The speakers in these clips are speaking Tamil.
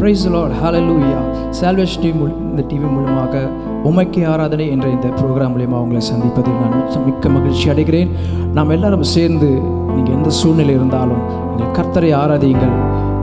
Praise the Lord. Hallelujah. Salvation team இந்த டிவி மூலமாக உமக்கே ஆராதனை என்ற இந்த ப்ரோக்ராம் மூலமாக உங்களை சந்திப்பதில் நான் மிக்க மகிழ்ச்சி அடைகிறேன். நாம் எல்லாரும் சேர்ந்து நீங்கள் எந்த சூழ்நிலை இருந்தாலும் நீங்கள் கர்த்தரை ஆராதியுங்கள்.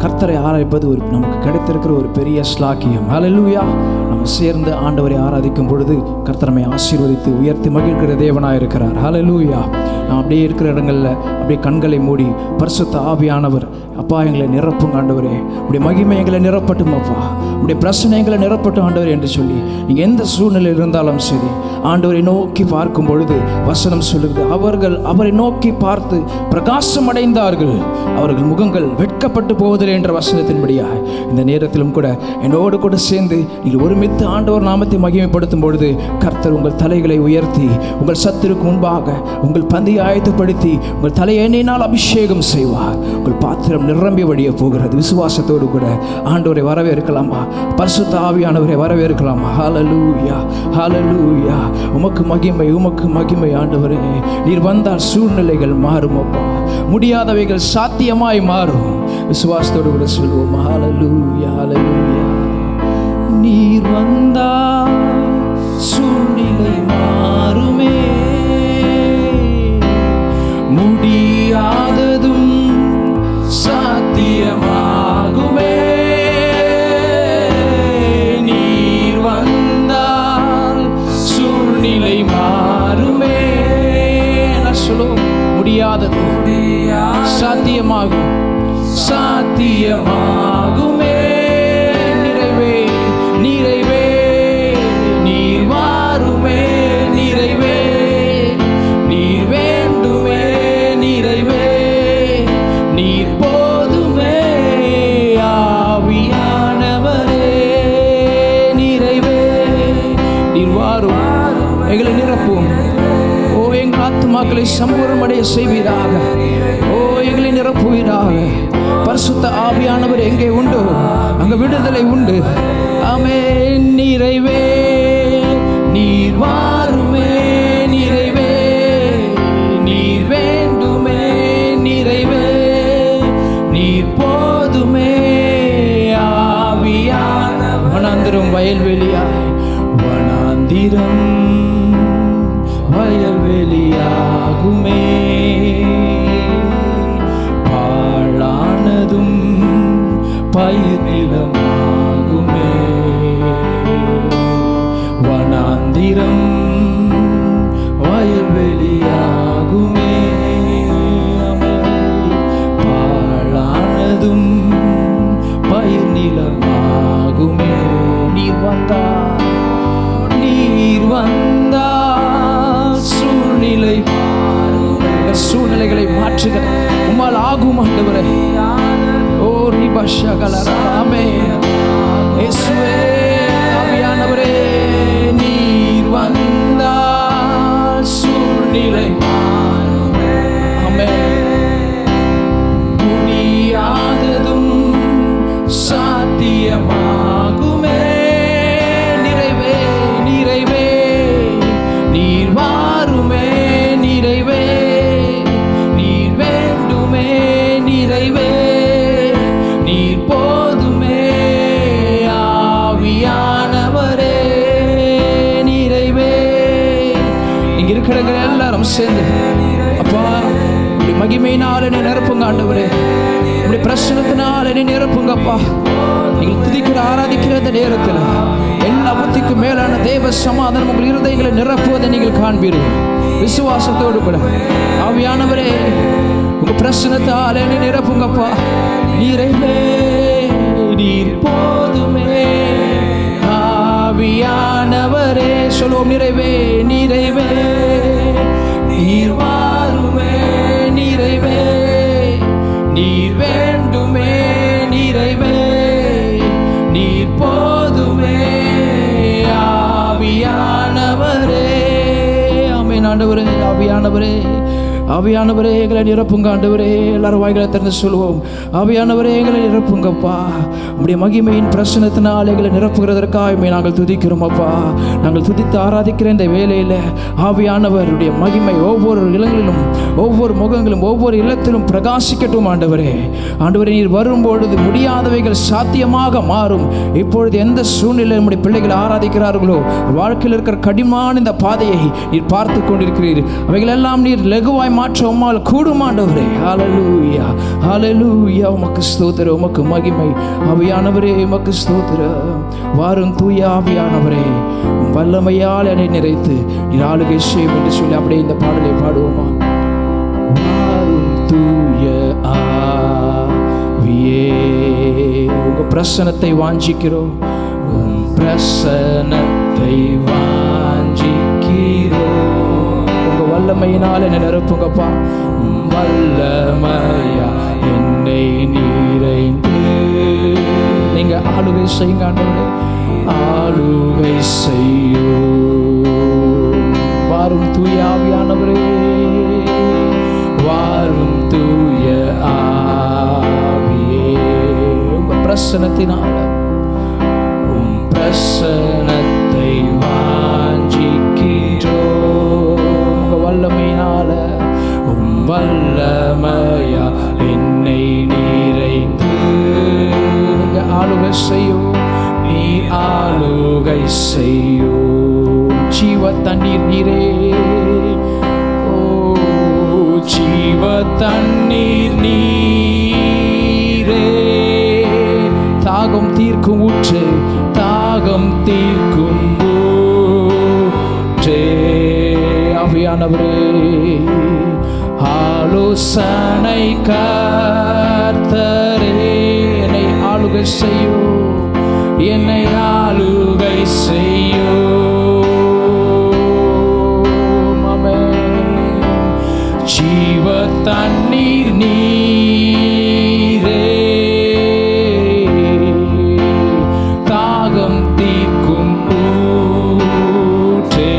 கர்த்தரை ஆராதிப்பது நமக்கு கிடைத்திருக்கிற ஒரு பெரிய ஸ்லாக்கியம். ஹல்லேலூயா. நம்ம சேர்ந்து ஆண்டவரை ஆராதிக்கும் பொழுது கர்த்தர் நம்மை ஆசீர்வதித்து உயர்த்தி மகிழ்கிற தேவனாக இருக்கிறார். ஹல்லேலூயா. நாம் அப்படியே இருக்கிற இடங்களில் அப்படியே கண்களை மூடி பரிசுத்த ஆவியானவர், அப்பா எங்களை நிரப்புங்க ஆண்டவரே, உடைய மகிமை எங்களை நிரப்பட்டும் அப்பா, உடைய பிரச்சனை எங்களை நிரப்பட்டும் ஆண்டவர் என்று சொல்லி நீங்கள் எந்த சூழ்நிலையில் இருந்தாலும் சரி ஆண்டவரை நோக்கி பார்க்கும் பொழுது வசனம் சொல்லுது, அவர்கள் அவரை நோக்கி பார்த்து பிரகாசம் அடைந்தார்கள், அவர்கள் முகங்கள் வெட்கப்பட்டு போவதில்லை என்ற வசனத்தின்படியாக இந்த நேரத்திலும் கூட என்னோடு கூட சேர்ந்து நீங்கள் ஒருமித்து ஆண்டவர் நாமத்தை மகிமைப்படுத்தும் பொழுது கர்த்தர் உங்கள் தலைகளை உயர்த்தி உங்கள் சத்துருக்கு முன்பாக உங்கள் பந்தியை ஆயத்தப்படுத்தி உங்கள் தலையை எண்ணெயினால் அபிஷேகம் செய்வார். உங்கள் பாத்திரம் நிரம்பி வழிய போகிறது. விசுவாசத்தோடு கூட ஆண்டவரை வரவேற்கலாமா? பரிசுத்த ஆவியானவரை வரவேற்கலாமா? ஹல்லேலூயா, ஹல்லேலூயா. உமக்கு மகிமை, உமக்கு மகிமை ஆண்டவரே. நீர் வந்தால் சூழ்நிலைகள் மாறும் அப்பா, முடியாதவைகள் சாத்தியமாய் மாறும். விசுவாசத்தோடு கூட சொல்லுவோம். ஹல்லேலூயா, ஹல்லேலூயா. நீர் வந்தால் சூழ்நிலை மாறுமே, முடியாததும் சாத்தியமாகுமே. நீர் வந்தால் சூழ்நிலை மாறுமே. சொல்லுவோம். முடியாதது சாத்தியமாகும், சாத்தியமாகுமே. நிறைவே, நிறைவே. நீர் வாருமே, நிறைவே. நீர் வேண்டுமே, நிறைவே. நீர் போதுமே, ஆவியானவரே. நிறைவே. நீர் வாரும், எங்களை நிரப்பும். ஓ, எங்கள் ஆத்துமாக்களை சம்பூர்ணமடைய செய்வீராக. ஓ, எங்களை நிரப்புவீராக. பரிசுத்த ஆவியானவர் எங்கே உண்டோ அங்கே விடுதலை உண்டு. ஆமென். நிறைவே. நீர் வாருமே, நிறைவே. நீர் வேண்டுமே, நிறைவே. நீர் போதுமே, ஆவியானவர். வனாந்திரம் வயல்வெளியாய், வனாந்திரம் வயல்வெளியாகுமே, பாழானதும் பயிர் நிலமாகுமே. வனாந்திரம் வயல்வெளியாகுமே, பாழானதும் பயிர் நிலமாகுமே. நீர் வந்தால், நீர் வந்தால் சூழ்நிலை, சூழ்நிலைகளை மாற்றுகிற உம்மால் ஆகும் ஆண்டவரே. ஓ ரிபஷகலராமே, இயேசுவே ஆவியானவரே. நீர் வந்தால் சூழ்நிலை மாறுமே. ஆமென். முடியாததும் சாத்தியமாகுமே. நிறைவே, நிறைவே. நீர் வாருமே, நிறைவே. நீர் வேண்டுமே, நிறைவே. நீர் போதுமே, ஆவியானவரே. நிறைவே. இங்க இருக்கிற எல்லாரும் சேர்ந்து அப்பா உடைய மகிமையினால் என்னை நிரப்புங்க ஆண்டவரே, உடைய பிரசனத்தினால் என்னை நிரப்புங்க அப்பா. நீங்கள் துதிக்கிற ஆராதிக்கிற இந்த நேரத்தில் எல்லா புத்திக்கும் மேலான தேவ சமாதானம் உங்கள் இருதயங்களை நிரப்புவதை நீங்கள் காண்பீர்கள். விசுவாசத்தோடு கூட ஆவியானவரே உங்க பிரசனத்தால் என்னை நிரப்புங்கப்பா. நிறைவே. நீர் போதுமே, ஆவியானவரே. சொல்லுவோம். நிறைவே, நிறைவே. நீர் வாருமே, நிறைவே. நீர் வேண்டுமே, நிறைவே. நீர் போதுமே, ஆவியானவரே. ஆமென் ஆண்டவரே. ஆவியானவரே ஆவியானவரே எங்களை நிரப்புங்க ஆண்டவரே. எல்லாரும் வாய்களை திறந்து சொல்லுவோம், ஆவியானவரே எங்களை நிரப்புங்கப்பா. உம்முடைய மகிமையின் பிரசனத்தினால் எங்களை நிரப்புகிறதற்காக நாங்கள் துதிக்கிறோம் அப்பா. நாங்கள் துதித்து ஆராதிக்கிற இந்த வேலையில் ஆவியானவருடைய மகிமை ஒவ்வொரு இடங்களிலும், ஒவ்வொரு முகங்களும், ஒவ்வொரு இல்லத்திலும் பிரகாசிக்கட்டும் ஆண்டவரே. ஆண்டவரே, நீர் வரும்பொழுது முடியாதவைகள் சாத்தியமாக மாறும். இப்பொழுது எந்த சூழ்நிலையில் நம்முடைய பிள்ளைகள் ஆராதிக்கிறார்களோ வாழ்க்கையில் இருக்கிற கடினமான இந்த பாதையை நீர் பார்த்து கொண்டிருக்கிறீர். அவைகள் எல்லாம் நீர் லகுவாய் மாற்ற உம்மால் கூடும் ஆண்டவரே. ஹல்லேலூயா, ஹல்லேலூயா. உமக்கு ஸ்தோத்திரம், உமக்கு மகிமை. ஆவியானவரே உமக்கு ஸ்தோத்திரம். வாரும் தூய ஆவியானவரே, வல்லமையால் என்னை நிறைத்து நீர் ஆளுகை செய்யும் என்று சொல்லி அப்படியே இந்த பாடலை பாடுவோமா? வாரும் தூய ஆவியே, உங்க பிரசனத்தை வாஞ்சிக்கிறோம், உம் பிரசனத்தை வாஞ்சிக்கிறோம். உங்க வல்லமையினால் என்னை நிரப்புங்கப்பா. உம் வல்லமையா என்னை நிறைந்து நீங்க ஆளுகை செய்யுங்க ஆண்டவரே, ஆளுகை செய்யும். வாரும் தூய ஆவியானவரே, வாரும் தூய ஆவியே, உங்க பிரசனத்தினால, உம் பிரசனத்தை வாஞ்சிக்கிறோம். உங்க வல்லமையினால, உம் வல்லமையா என்னை நிறைந்து நீங்க ஆளுகை செய்யும். நீ ஆளுகை செய்யும். ஜீவ தண்ணீர் நீரே, ஜீவ தண்ணீர் நீரே, தாகம் தீர்க்கும் ஊற்று, தாகம் தீர்க்கும் ஊற்றே. ஆவியானவரே, ஆலோசனை கர்த்தரே, என்னை ஆளுகை செய்யும், என்னை ஆளுகை செய்யும். ஜீவ தண்ணீர் நீரே, தாகம் தீர்க்கும் ஊற்றே.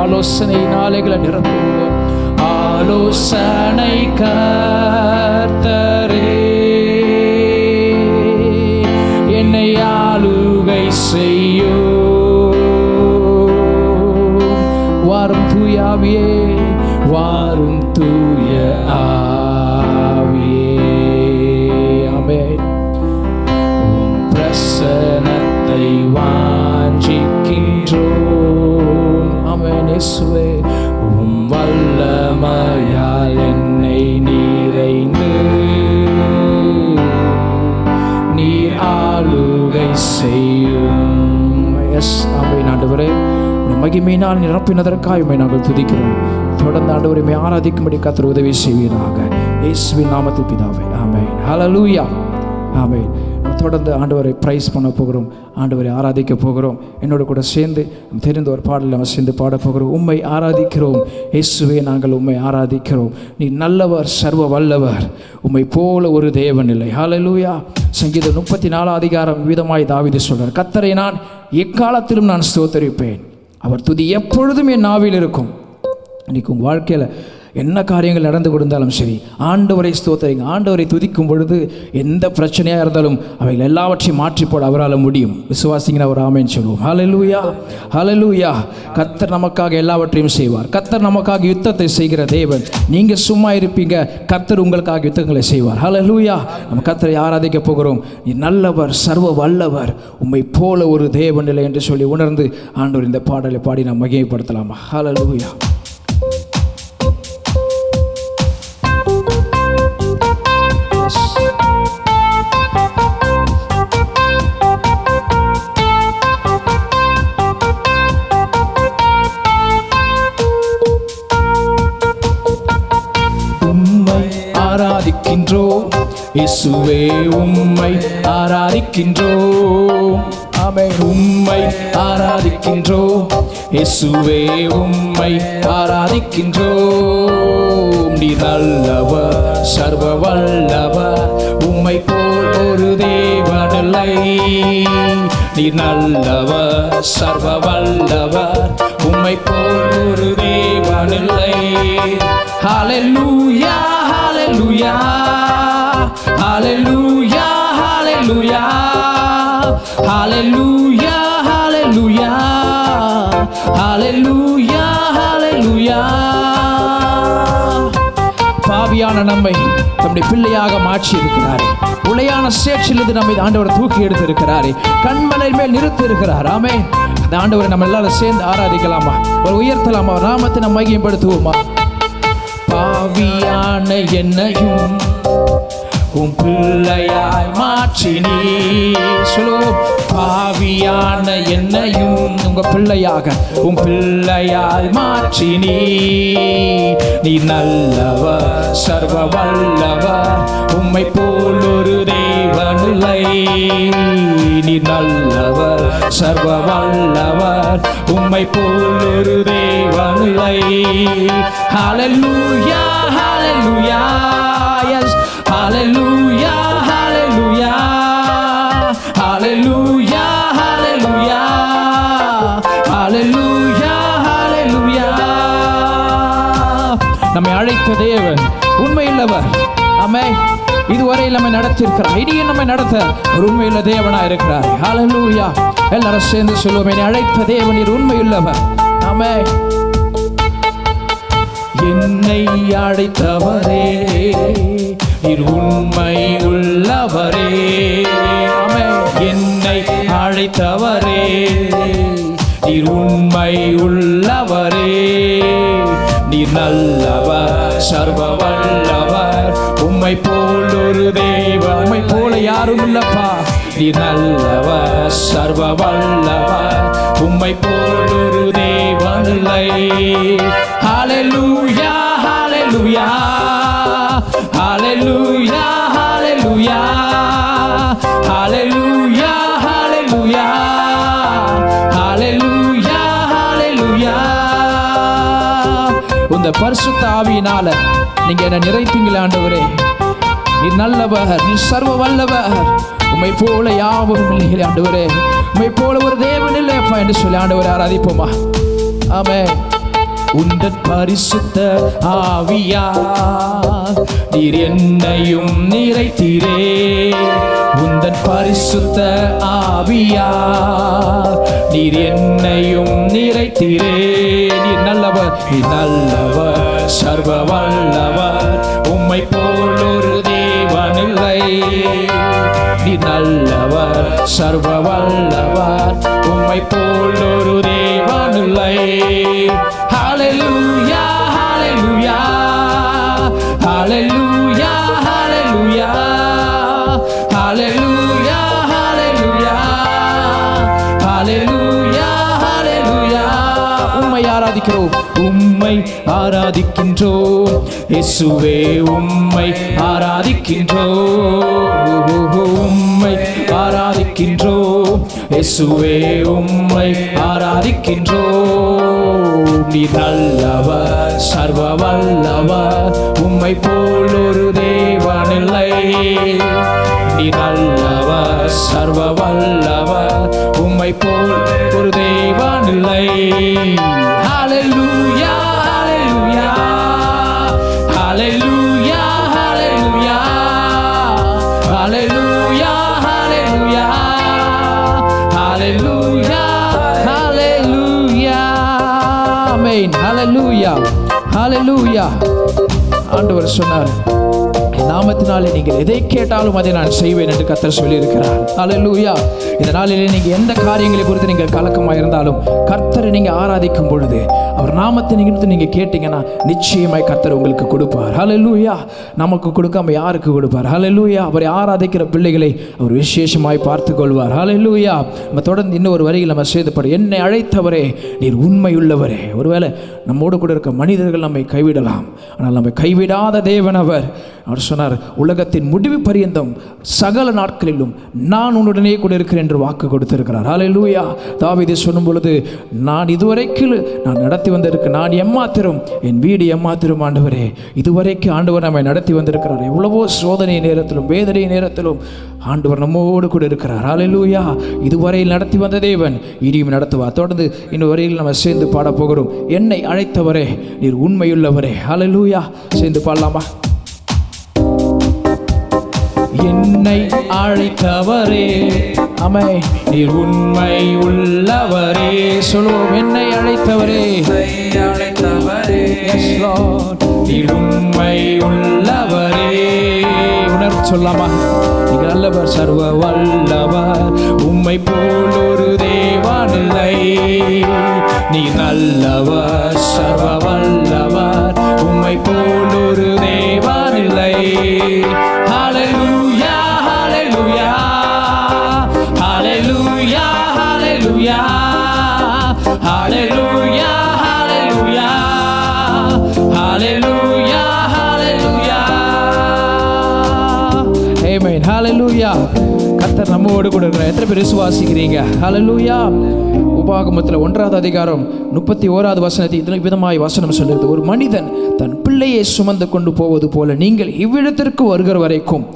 ஆலோசனை நாளைகளை நிரப்புவோம். ஆலோசனை கர்த்தரே, என்னை ஆளுகை செய்யும். வாரும் தூய ஆவியே, வாரும் தூய ஆவியே. ஆமென். உம் பிரசனத்தை வாஞ்சிக்கின்றோம். ஆமென். இயேசுவே, உம் வல்லமையால் என்னை நிறைந்து நீர் ஆளுகை செய்யும். எஸ் ஆமென். ஆண்டவரே, மகிமையினால் நிரப்பினதற்காக நாங்கள் துதிக்கிறோம். தொடர்ந்து ஆண்டவரை ஆராதிக்கும்படி கர்த்தர் உதவி செய்வீராக. இயேசுவின் நாமத்தில் பிதாவே, ஆமென். ஹல்லேலூயா, ஆமென். தொடர்ந்து ஆண்டவரை பிரைஸ் பண்ண போகிறோம், ஆண்டவரை ஆராதிக்க போகிறோம். என்னோட கூட சேர்ந்து தெரிந்த ஒரு பாடல் நம்ம சேர்ந்து பாட போகிறோம். உம்மை ஆராதிக்கிறோம் இயேசுவே, நாங்கள் உம்மை ஆராதிக்கிறோம். நீ நல்லவர், சர்வ வல்லவர், உம்மை போல ஒரு தேவன் இல்லை. ஹல்லேலூயா. சங்கீதம் 34 அதிகாரம் விதமாய் தாவீது சொல்றார், கர்த்தரை நான் எக்காலத்திலும் நான் ஸ்தோத்தரிப்பேன், அவர் துதி எப்பொழுதும் என் நாவில் இருக்கும். இன்றைக்கி உங்கள் வாழ்க்கையில் என்ன காரியங்கள் நடந்து கொடுத்தாலும் சரி, ஆண்டவரை ஸ்தோத்திரிங்க. ஆண்டவரை துதிக்கும் பொழுது எந்த பிரச்சனையாக இருந்தாலும் அவைகள் எல்லாவற்றையும் மாற்றி போட அவரால் முடியும். விசுவாசிங்கன்னா ஒரு ஆமென் சொல்லுவோம். ஹல்லேலூயா, ஹல்லேலூயா. கர்த்தர் நமக்காக எல்லாவற்றையும் செய்வார். கர்த்தர் நமக்காக யுத்தத்தை செய்கிற தேவன். நீங்கள் சும்மா இருப்பீங்க, கர்த்தர் உங்களுக்காக யுத்தங்களை செய்வார். ஹல்லேலூயா. நம்ம கர்த்தரை ஆராதிக்க போகிறோம். நீ நல்லவர், சர்வ வல்லவர், உம்மை போல ஒரு தேவன் இல்லை என்று சொல்லி உணர்ந்து ஆண்டவர் இந்த பாடலை பாடி நாம் மகிமைப்படுத்தலாமா? ஹல்லேலூயா. ஆராதிக்கின்றோம் இயேசுவே, உம்மை ஆராதிக்கின்றோம். ஆமென். உம்மை ஆராதிக்கின்றோம் இயேசுவே, உம்மை ஆராதிக்கின்றோம். நீ நல்லவர், சர்வ வல்லவர், உம்மை போல் ஒரு தேவனில்லை. நீ நல்லவர், சர்வ வல்லவர், உம்மை போல் ஒரு தேவனில்லை. ஹல்லேலூயா ஹல்லேலூயா ஹல்லேலூயா ஹல்லேலூயா ஹல்லேலூயா ஹல்லேலூயா ஹல்லேலூயா ஹல்லேலூயா. பாவியான நம்மை நம்முடைய பிள்ளையாக மாற்றி இருக்கிறாரே, உளையான சேற்றிலிருந்து நம்மை ஆண்டவர் தூக்கி எடுத்திருக்கிறாரே, கண்மலை மேல் நிறுத்தி இருக்கிறார். ஆமென். அந்த ஆண்டவரை நம்ம எல்லாரும் சேர்ந்து ஆராதிக்கலாமா, ஒரு உயர்த்தலாமா, நாமத்தை நம்ம மையப்படுத்துவோமா. பாவியான என்னையும் உம் பிள்ளையாய் மாற்றினீ. சொல்லுவோம். பாவியான என்னையும் உங்க பிள்ளையாக உம் பிள்ளையாய் மாற்றினீ. நீ நல்லவர் சர்வ வல்லவர், உம்மை போல் ஒரு தேவனில்லை. நீ நல்லவர் சர்வ வல்லவர், உம்மை போல் ஒரு தேவனில்லை. ஹல்லேலூயா ஹல்லேலூயா. S. Hallelujah, hallelujah, hallelujah, hallelujah, hallelujah, hallelujah. நம்மை அழைத்த தேவன் உண்மையுள்ளவர். ஆமென். இதுவரையில் நம்மை நடத்தியிருக்கிறார், இனியும் நம்மை நடத்த ஒரு உண்மையுள்ள தேவனாக இருக்கிறார். ஹல்லேலூயா. எல்லாரும் சேர்ந்து சொல்லுவோம். என்னை அழைத்த தேவன் நீர் உண்மையுள்ளவர். ஆமென். என்னை அழைத்தவரே நீர் உண்மை உள்ளவரே. என்னை அழைத்தவரே நீர் உண்மை உள்ளவரே. நீர் நல்லவர் சர்வ வல்லவர், உம்மை போல் ஒரு தேவன், உம்மை போல யாரும் இல்லப்பா. நீர் நல்லவர் சர்வ வல்லவர், உம்மை போல் ஒரு தேவன் இல்லை. ஹல்லேலூயா ஹல்லேலூயா ஹல்லேலூயா ஹல்லேலூயா ஹல்லேலூயா ஹல்லேலூயா ஹல்லேலூயா ஹல்லேலூயா. இந்த பரிசுத்த ஆவியினால நீங்க என்ன நிறைப்பீங்களா ஆண்டவரே. நீ நல்லவர், நீ சர்வ வல்லவர், உம்மை போல யாவரும் இல்லை ஆண்டவரே. உம்மை போல ஒரு தேவன் இல்லையப்பா என்று சொல்லி ஆண்டவரை ஆராதிப்போமா. ஆமென். உந்தன் பரிசுத்த ஆவியா நீர் என்னையும் நிறைத்தீரே. உந்தன் பரிசுத்த ஆவியா நீர் என்னையும் நிறைத்தீரே. நீர் நல்லவர், நீர் நல்லவர் சர்வ வல்லவர், உம்மை போல் ஒரு தேவன் இல்லை. நீர் நல்லவர் சர்வ வல்லவர், உம்மை போல் ஒரு தேவன் இல்லை. Hallelujah, hallelujah, hallelujah, hallelujah, hallelujah, hallelujah, hallelujah, hallelujah. உம்மை ஆராதிக்கிறோம், உம்மை ஆராதிக்கின்றோம் இயேசுவே, உம்மை ஆராதிக்கின்றோம், உம்மை ஆராதிக்கின்றோம் இயேசுவே, உம்மை ஆராதிக்கின்றோம். நீ நல்லவர் சர்வ வல்லவர், உம்மை போல் ஒரு தேவன் இல்லை. நீ நல்லவர் சர்வ வல்லவர், உம்மை போல் ஒரு தேவன் இல்லை. ஹல்லேலூயா ஹல்லேலூயா ஹல்லேலூயா ஹல்லேலூயா ஹல்லேலூயா ஹல்லேலூயா ஹல்லேலூயா ஹல்லேலூயா. ஆமென். ஹல்லேலூயா ஹல்லேலூயா. ஆண்டவர் சொன்னார், நாமத்தினாலே நீங்கள் எதை கேட்டாலும் அதை நான் செய்வேன் என்று கர்த்தர் சொல்லியிருக்கிறார். ஹல்லேலூயா. இந்த நாளிலே நீங்கள் எந்த காரியங்களை குறித்து நீங்கள் கலக்கமாக இருந்தாலும் கர்த்தரை நீங்கள் ஆராதிக்கும் பொழுது, அவர் நாமத்தை நீங்கள் கேட்டீங்கன்னா நிச்சயமாய் கர்த்தர் உங்களுக்கு கொடுப்பார். ஹல்லேலூயா. நமக்கு கொடுக்காம யாருக்கு கொடுப்பார்? ஹல்லேலூயா. அவரை ஆராதிக்கிற பிள்ளைகளை அவர் விசேஷமாய் பார்த்து கொள்வார். ஹல்லேலூயா. நம்ம தொடர்ந்து இன்னொரு வரியில் நம்ம சேர்த்துப்படும், என்னை அழைத்தவரே நீர் உண்மையுள்ளவரே. ஒருவேளை நம்மோடு கூட இருக்க மனிதர்கள் நம்மை கைவிடலாம், ஆனால் நம்மை கைவிடாத தேவன் அவர். அவர் சொன்னார், சொன்னார், உலகத்தின் முடிவு பரியந்தம் சகல நாட்களிலும் நான் உன்னுடனே கூட இருக்கிறேன் என்று வாக்கு கொடுத்திருக்கிறார். ஹல்லேலூயா. தாவீது சொல்லும் பொழுது, நான் இதுவரைக்கும் நான் நடத்தி வந்திருக்கேன், நான் எம்மாத்திரம், என் வீடு எம்மாத்திரம் ஆண்டவரே. இதுவரைக்கும் ஆண்டவர் நம்மை நடத்தி வந்திருக்கிறார். எவ்வளவோ சோதனை நேரத்திலும் வேதனை நேரத்திலும் ஆண்டவர் நம்மோடு கூட இருக்கிறார். ஹல்லேலூயா. இதுவரையில் நடத்தி வந்த தேவன் இனியும் நடத்துவார். தொடர்ந்து இன்னும் வரையில் நம்ம சேர்ந்து பாட போகிறோம். என்னை அழைத்தவரே நீர் உண்மையுள்ளவரே. ஹல்லேலூயா. சேர்ந்து பாடலாமா? என்னை அழைத்தவரே, ஆமென், நீர் உண்மை உள்ளவரே. சொல்லுவோம், என்னை அழைத்தவரே, நீர் உண்மை உள்ளவரே. உணர்வு சொல்லாமா? நீர் நல்லவர், சர்வ வல்லவர், உம்மை போல் ஒரு தேவன் இல்லை. நீ நல்லவர், சர்வ வல்லவர், உம்மை போல் ஒரு தேவன் இல்லை. ஹல்லேலூயா, ஹல்லேலூயா, ஹல்லேலூயா, ஹல்லேலூயா, ஹல்லேலூயா, ஹல்லேலூயா, ஹல்லேலூயா, ஹல்லேலூயா. ஆமென். ஹல்லேலூயா. கர்த்தர் நம்மோடு கூட இருக்கிறார். எத்தனை பேர் விசுவாசிக்கிறீங்க? ஹல்லேலூயா. உபாகமத்தில் 1வது அதிகாரம் 31வது வசனத்தில் விதமாய் வசனம் சொல்லுது, ஒரு மனிதன் தன் பிள்ளையை சுமந்து கொண்டு போவது போல நீங்கள் இவ்விடத்திற்கு வருகிற வரைக்கும்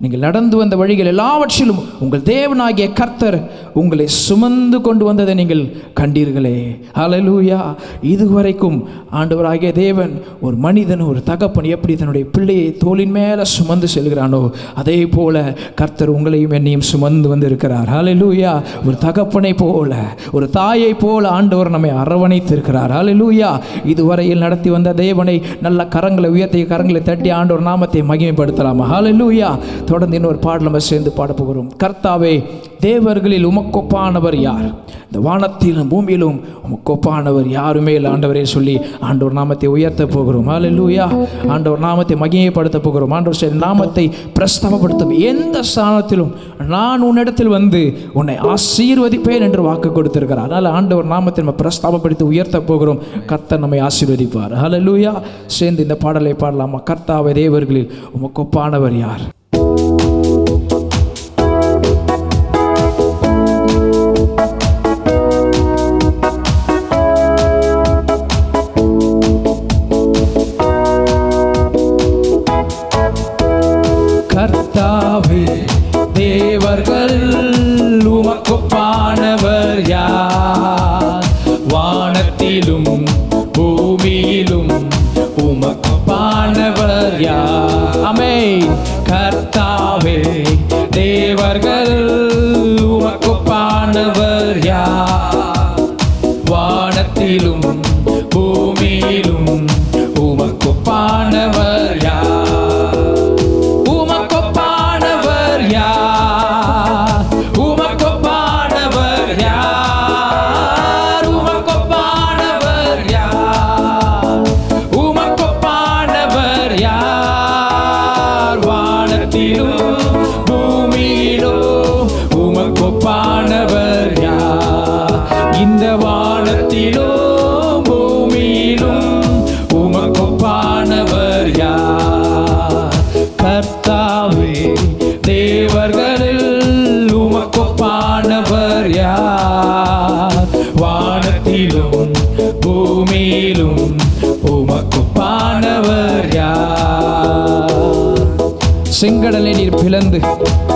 நீங்கள் நடந்து வந்த வழிகள் எல்லாவற்றிலும் உங்கள் தேவனாகிய கர்த்தர் உங்களை சுமந்து கொண்டு வந்ததை நீங்கள் கண்டீர்களே. ஹல்லேலூயா. இதுவரைக்கும் ஆண்டவராகிய தேவன் ஒரு மனிதன், ஒரு தகப்பன் எப்படி தன்னுடைய பிள்ளையை தோளின் மேலே சுமந்து செல்கிறானோ அதே போல கர்த்தர் உங்களையும் என்னையும் சுமந்து வந்து இருக்கிறார். ஹல்லேலூயா. ஒரு தகப்பனை போல, ஒரு தாயை போல ஆண்டவர் நம்மை அரவணைத்திருக்கிறார். ஹல்லேலூயா. இதுவரையில் நடத்தி வந்த தேவனை நல்ல கரங்களை உயர்த்தி கரங்களை தட்டி ஆண்டவர் நாமத்தை மகிமைப்படுத்தலாமா? ஹல்லேலூயா. தொடர்ந்து இன்னொரு பாடல் நம்ம சேர்ந்து பாட போகிறோம். கர்த்தாவே, தேவர்களில் உமக்கொப்பானவர் யார்? இந்த வானத்திலும் பூமியிலும் உமக்கொப்பானவர் யாருமே இல்லை ஆண்டவரே சொல்லி ஆண்டவர் நாமத்தை உயர்த்த போகிறோம். ஹல்லேலூயா. ஆண்டவர் நாமத்தை மகிமைப்படுத்த போகிறோம். ஆண்டவர் நாமத்தை பிரஸ்தாபப்படுத்தும். எந்த ஸ்தானத்திலும் நான் உன்னிடத்தில் வந்து உன்னை ஆசீர்வதிப்பேன் என்று வாக்கு கொடுத்திருக்கிறார். அதனால் ஆண்டவர் நாமத்தை நம்ம பிரஸ்தாபப்படுத்தி உயர்த்த போகிறோம். கர்த்தர் நம்மை ஆசீர்வதிப்பார். ஹல்லேலூயா. சேர்ந்து இந்த பாடலை பாடலாமா? கர்த்தாவே, தேவர்களில் உமக்கொப்பானவர் யார்? கர்த்தாவே, தேவர்கள் உமக்கொப்பானவர் யார்? வானத்திலும் பூமியிலும் உமக்கொப்பானவர் யார்? ஆமென். கர்த்தாவே, தேவர்கள் உமக்கொப்பானவர் யார்? வானத்திலும் பூமியிலும் உமக்கொப்பானவர் யார்? இந்த வானத்திலோ பூமியிலும் உமக்கொப்பானவர் யார்? கர்த்தாவே, தேவர்களில் உமக்கொப்பானவர் யார்? வானத்திலும் பூமியிலும் உமக்கொப்பானவர் யார்? செங்கடலை நீர் பிளந்து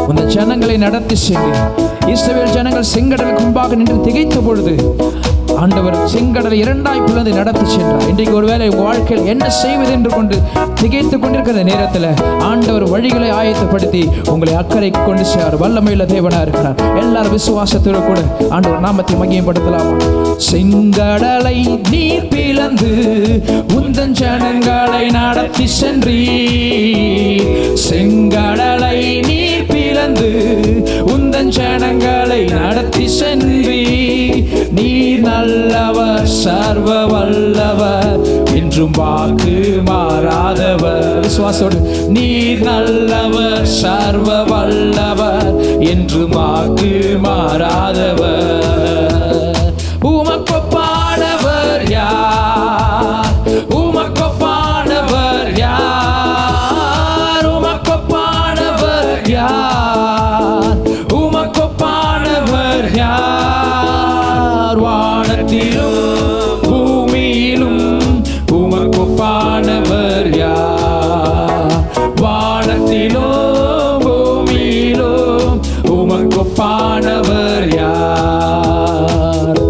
உந்த ஜனங்களை நடத்தி சென்று இஸ்ரவேல் ஜனங்கள் செங்கடலுக்கு முன்பாக நின்று திகைத்த பொழுது ஆண்டவர் செங்கடலை 2ஆய் பிளந்து நடத்தி சென்றார். இன்றைக்கு ஒருவேளை உங்கள் வாழ்க்கையில் என்ன செய்வது என்று கொண்டு திகைத்து கொண்டிருக்கிற நேரத்தில் ஆண்டவர் வழிகளை ஆயத்தப்படுத்தி உங்களை அக்கறை கொண்டு சேர் வல்லமையுள்ள தேவனாக இருக்கிறார். எல்லாரும் விசுவாசத்தோடு கூட ஆண்டவர் நாமத்தை மகிமைப்படுத்தலாமா? செங்கடலை நீர் பிளந்து உந்தன் ஜனங்களை நடத்தி சென்றீர். செங்கடலை நீர் பிளந்து உந்தன் ஜனங்களை நடத்தி சென்றீர். நீர் நல்லவர், சர்வ வல்லவர், என்றும் வாக்கு மாறாதவர். விசுவாசோடு, நீர் நல்லவர், சர்வ வல்லவர், என்றும் வாக்கு மாறாதவர். உமக்கொப்பானவர் யார்? உமக்கொப்பானவர் யார்? வானத்திலும் பூமியிலும் உமக்கொப்பானவர் யார்? வானத்திலும் பூமியிலும் உமக்கொப்பானவர் யார்?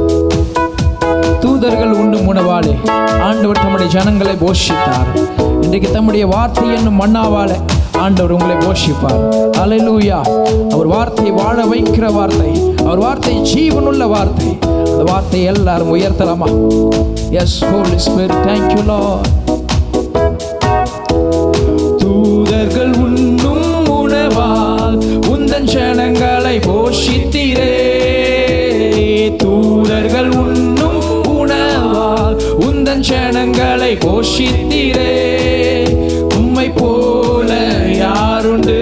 தூதர்கள் உண்ணும் உணவாலே ஆண்டவர் தம்முடைய ஜனங்களை போஷித்தார். இன்றைக்கு தம்முடைய வார்த்தை என்னும் மன்னாவாலே ஆண்டவர் உங்களை போஷிப்பார். அல்லேலூயா. அவர் வார்த்தை வாழ வைக்கிற வார்த்தை, அவர் வார்த்தை ஜீவனுள்ள வார்த்தை. அந்த வார்த்தையை எல்லாரும் உயர்த்தலாமா? Yes holy spirit, thank you Lord. தூதர்கள் உண்ணும் உணவால் உந்தன் ஜனங்களை போஷித்தீரே. தூதர்கள் உண்ணும் உணவால் உந்தன் ஜனங்களை போஷித்தீரே. உம்மை போல யாருண்டு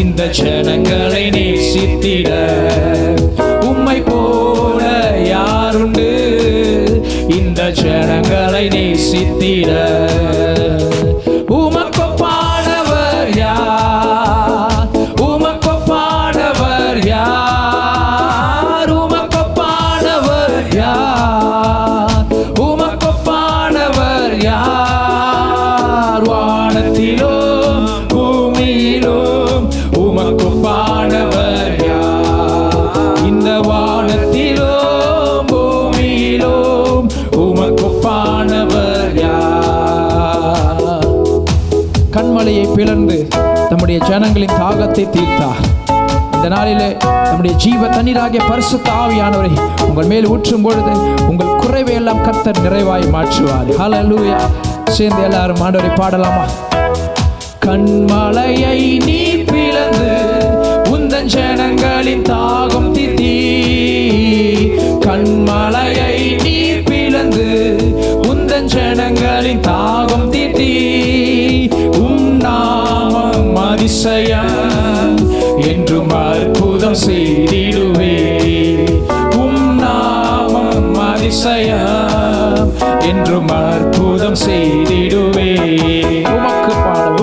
இந்த ஜனங்களை நேசித்திட? உம்மை போல யாருண்டு இந்த ஜனங்களை நேசித்திட? உமக்கொப்பானவர் யார்? உமக்கொப்பானவர் யார்? உமக்கொப்பானவர் யார்? உமக்கொப்பானவர் யார்? வானத்திலும் பூமியிலும் உமக்கொப்பானவர் யார்? இந்த வானத்திலும் பூமியிலும் உமக்கொப்பானவர் யார்? கண்மலையை பிளந்து தம்முடைய ஜனங்களின் தாகத்தை தீர்த்தார். இந்த நாளிலே நம்முடைய ஜீவ தண்ணீராகிய பரிசுத்த ஆவியானவரை உங்கள் மேல் ஊற்றும் பொழுது உங்கள் குறைவை எல்லாம் கர்த்தர் நிறைவாய் மாற்றுவார். ஹல்லேலூயா. சேர்ந்து எல்லாரும் ஆண்டவரை பாடலாமா? கண்மலையை நீ பிளந்து உந்தன் ஜனங்களின் தாகம் தீர்த்தி. கண்மலையை நீ பிளந்து உந்தன் ஜனங்களின் தாகம் தீர்த்தி. நாமம் அதிசயம் என்றும் அற்புதம் செய்திடுவே. நாமம் அதிசயம் என்றும் அற்புதம் செய்திடுவே.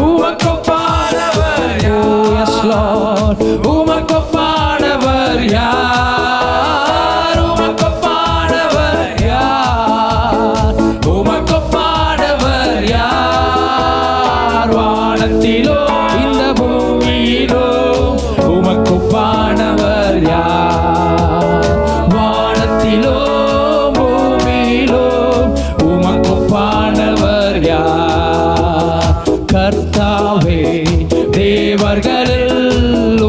உமக்கொப்பானவர் யார்? உமக்கொப்பானவர் யார்? உமக்கொப்பானவர் யார்? உமக்கொப்பானவர் யார்? வானத்திலோ இந்த பூமியிலோ உமக்கொப்பானவர் யார்? வானத்திலோ பூமியிலோ உமக்கொப்பானவர் யார்? கர்த்தாவே தேவர்களில்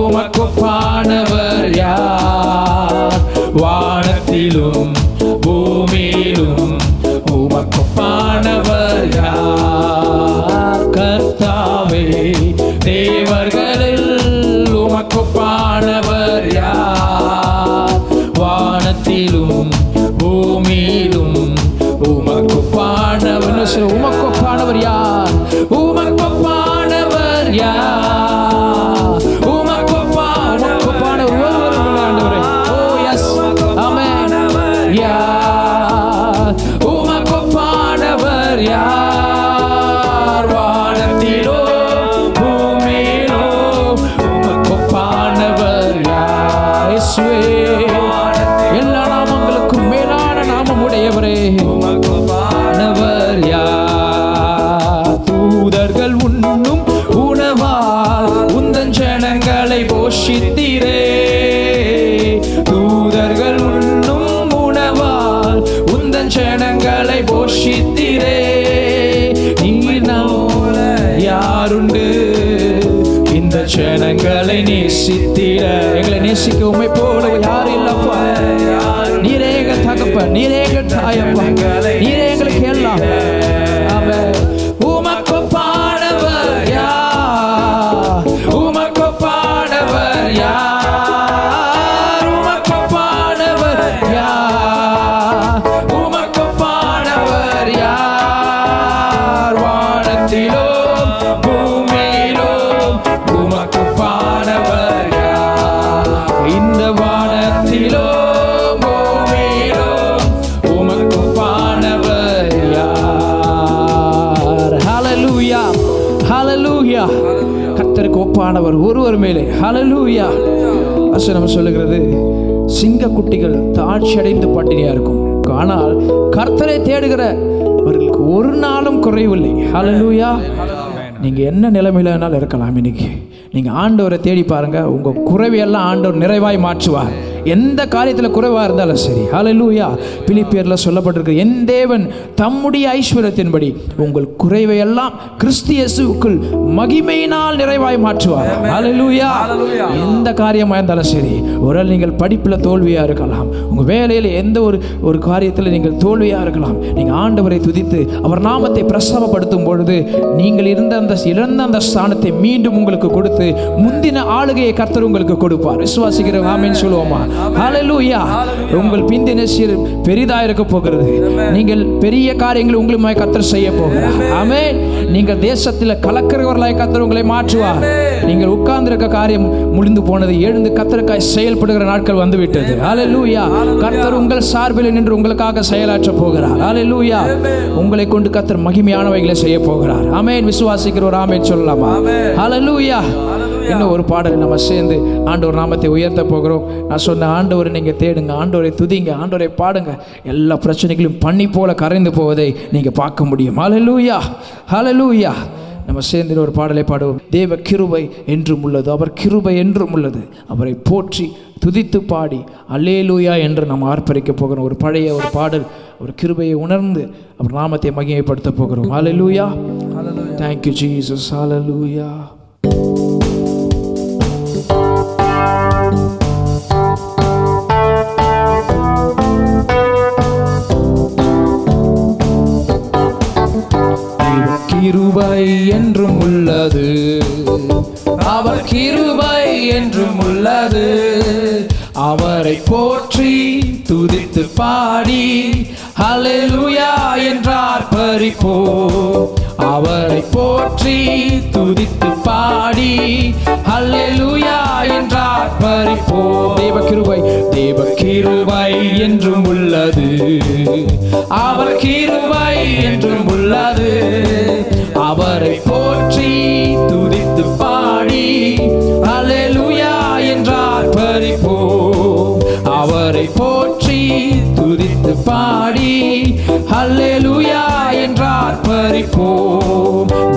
உமக்கொப்பானவர் யார்? வானத்திலும் பூமியிலும் உமக்கொப்பானவர் யார்? கர்த்தாவே தேவர்களில் உமக்கொப்பானவர் யார்? வானத்திலும் பூமியிலும் உமக்கொப்பானவர். உமக்கொப்பானவர் யார்? உமக்கொப்பானவர் யார்? உமக்கொப்பானவர் ஆண்டவரே. ஓ எஸ் ஆமென். யார்? உமக்கொப்பானவர் யார்? வானத்திலோ பூமியிலோ உமக்கொப்பானவர் யார்? இயேசுவே, எல்லா நாமங்களுக்கும் மேலான நாமம் உடையவரே, உமக்கொப்பானவர் யார்? தூதர்கள் உண்ணும் உணவால் உந்தன் ஜனங்களை போஷித்தீரே. தூதர்கள் உண்ணும் உணவால் உந்தன் ஜனங்களை போஷித்தீரே. நீர் போல யாருண்டு இந்த ஜனங்களை நேசித்திட? எங்களை நேசிக்க உம்மை போல யார் இல்லப்பா. நீரே எங்கள் தகப்பன், நீரே எங்கள் தாயப்பா, நீரே எங்களுக்கு எல்லாம். ஆமென். உமக்கொப்பானவர் யார்? உமக்கொப்பானவர் யார்? உமக்கொப்பானவர் யார்? உமக்கொப்பானவர் யார்? வானத்திலோ பூமியிலோ உமக்கொப்பானவர் யார்? இந்த வானத்திலோ பூமியிலோ உமக்கொப்பானவர் யார்? ஹல்லேலூயா, ஹல்லேலூயா. கர்த்தருக்கு ஒப்பானவர் ஒருவர் மேலே. ஹல்லேலூயா. வசனம் சொல்லுகிறது, சிங்கக்குட்டிகள் தாழ்ச்சி அடைந்து பட்டினியா இருக்கும். ஆனால் கர்த்தரை தேடுகிறவர்களுக்கு ஒரு நாளும் குறைவில்லை. ஹல்லேலூயா. நீங்க என்ன நிலைமையில வேணாலும் இருக்கலாம். இன்னைக்கு நீங்க ஆண்டவரை தேடி பாருங்க, உங்க குறைவையெல்லாம் ஆண்டவர் நிறைவாய் மாற்றுவார். எந்த காரியத்தில் குறைவாக இருந்தாலும் சரி. ஹல்லேலூயா. பிலிப்பியர்ல சொல்லப்பட்டிருக்கு, என் தேவன் தம்முடைய ஐஸ்வர்யத்தின்படி உங்கள் குறைவையெல்லாம் கிறிஸ்து இயேசுவுக்குள் மகிமையினால் நிறைவாய் மாற்றுவார். ஹல்லேலூயா. எந்த காரியமாக இருந்தாலும் சரி. ஒரு நீங்கள் படிப்பில் தோல்வியாக இருக்கலாம், உங்கள் வேலையில் எந்த ஒரு காரியத்தில் நீங்கள் தோல்வியாக இருக்கலாம். நீங்கள் ஆண்டவரை துதித்து அவர் நாமத்தை பிரஸ்தாபப்படுத்தும் பொழுது நீங்கள் இழந்த அந்த ஸ்தானத்தை மீண்டும் உங்களுக்கு கொடுத்து முந்தின ஆளுகையை கர்த்தர் உங்களுக்கு கொடுப்பார். விசுவாசிக்கிற ஆமென் சொல்லுவோமா? ஹல்லேலூயா. உங்கள் பிந்தின சீர் பெரிதா இருக்க போகிறது. நீங்கள் பெரிய காரியங்களை உங்களுமாய் கர்த்தர் செய்ய போகிறார். ஆமென். நீங்கள் தேசத்தில் கலக்கிறவர்களாய் கர்த்தர் உங்களை மாற்றுவார். நீங்கள் உட்கார்ந்திருக்க காரியம் முடிந்து போனது, எழுந்து கர்த்தருக்காய் செயல்படுகிற நாட்கள் வந்துவிட்டது. ஹல்லேலூயா. கர்த்தர் உங்கள் சார்பில் நின்று உங்களுக்காக செயலாற்ற போகிறார். ஹல்லேலூயா. உங்களை கொண்டு கர்த்தர் மகிமையானவைகளை செய்ய போகிறார். ஆமென். விசுவாசிக்கிற ஒரு ஆமென் சொல்லலாமா? ஹல்லேலூயா. இன்னும் ஒரு பாடல் நம்ம சேர்ந்து ஆண்டவர் நாமத்தை உயர்த்த போகிறோம். நான் சொன்ன ஆண்டவரை நீங்கள் தேடுங்க, ஆண்டவரை துதிங்க, ஆண்டவரை பாடுங்க. எல்லா பிரச்சனைகளும் பனி போல கரைந்து போவதை நீங்கள் பார்க்க முடியும். ஹல்லேலூயா. ஹல்லேலூயா. நம்ம சேர்ந்து ஒரு பாடலை பாடுவோம். தேவ கிருபை என்றும் உள்ளது, அவர் கிருபை என்றும் உள்ளது. அவரை போற்றி துதித்து பாடி அல்லேலூயா என்று நம்ம ஆர்ப்பரிக்க போகிறோம். ஒரு பழைய ஒரு பாடல், ஒரு கிருபையை உணர்ந்து அவர் நாமத்தை மகிமைப்படுத்த போகிறோம். ஹல்லேலூயா. Thank you Jesus. ஹல்லேலூயா. கிருபை என்றும் உள்ளது, அவர் கிருபை என்றும் உள்ளது. அவரை போற்றி துதித்து பாடி ஹல்லேலூயா என்றார் பரிப்போ. அவரை போற்றி துதித்து பாடி ஹல்லேலூயா என்றார் பரிப்போ. தேவ கிருபை என்றும் உள்ளது, அவர் கிருபை என்றும் உள்ளது. அவரை போற்றி துதித்து பாடி ஹல்லேலூயா என்றார் பரிப்போ. அவரை போற்றி துதித்து பாடி ஹல்லேலூயா என்றார் பரிப்போ.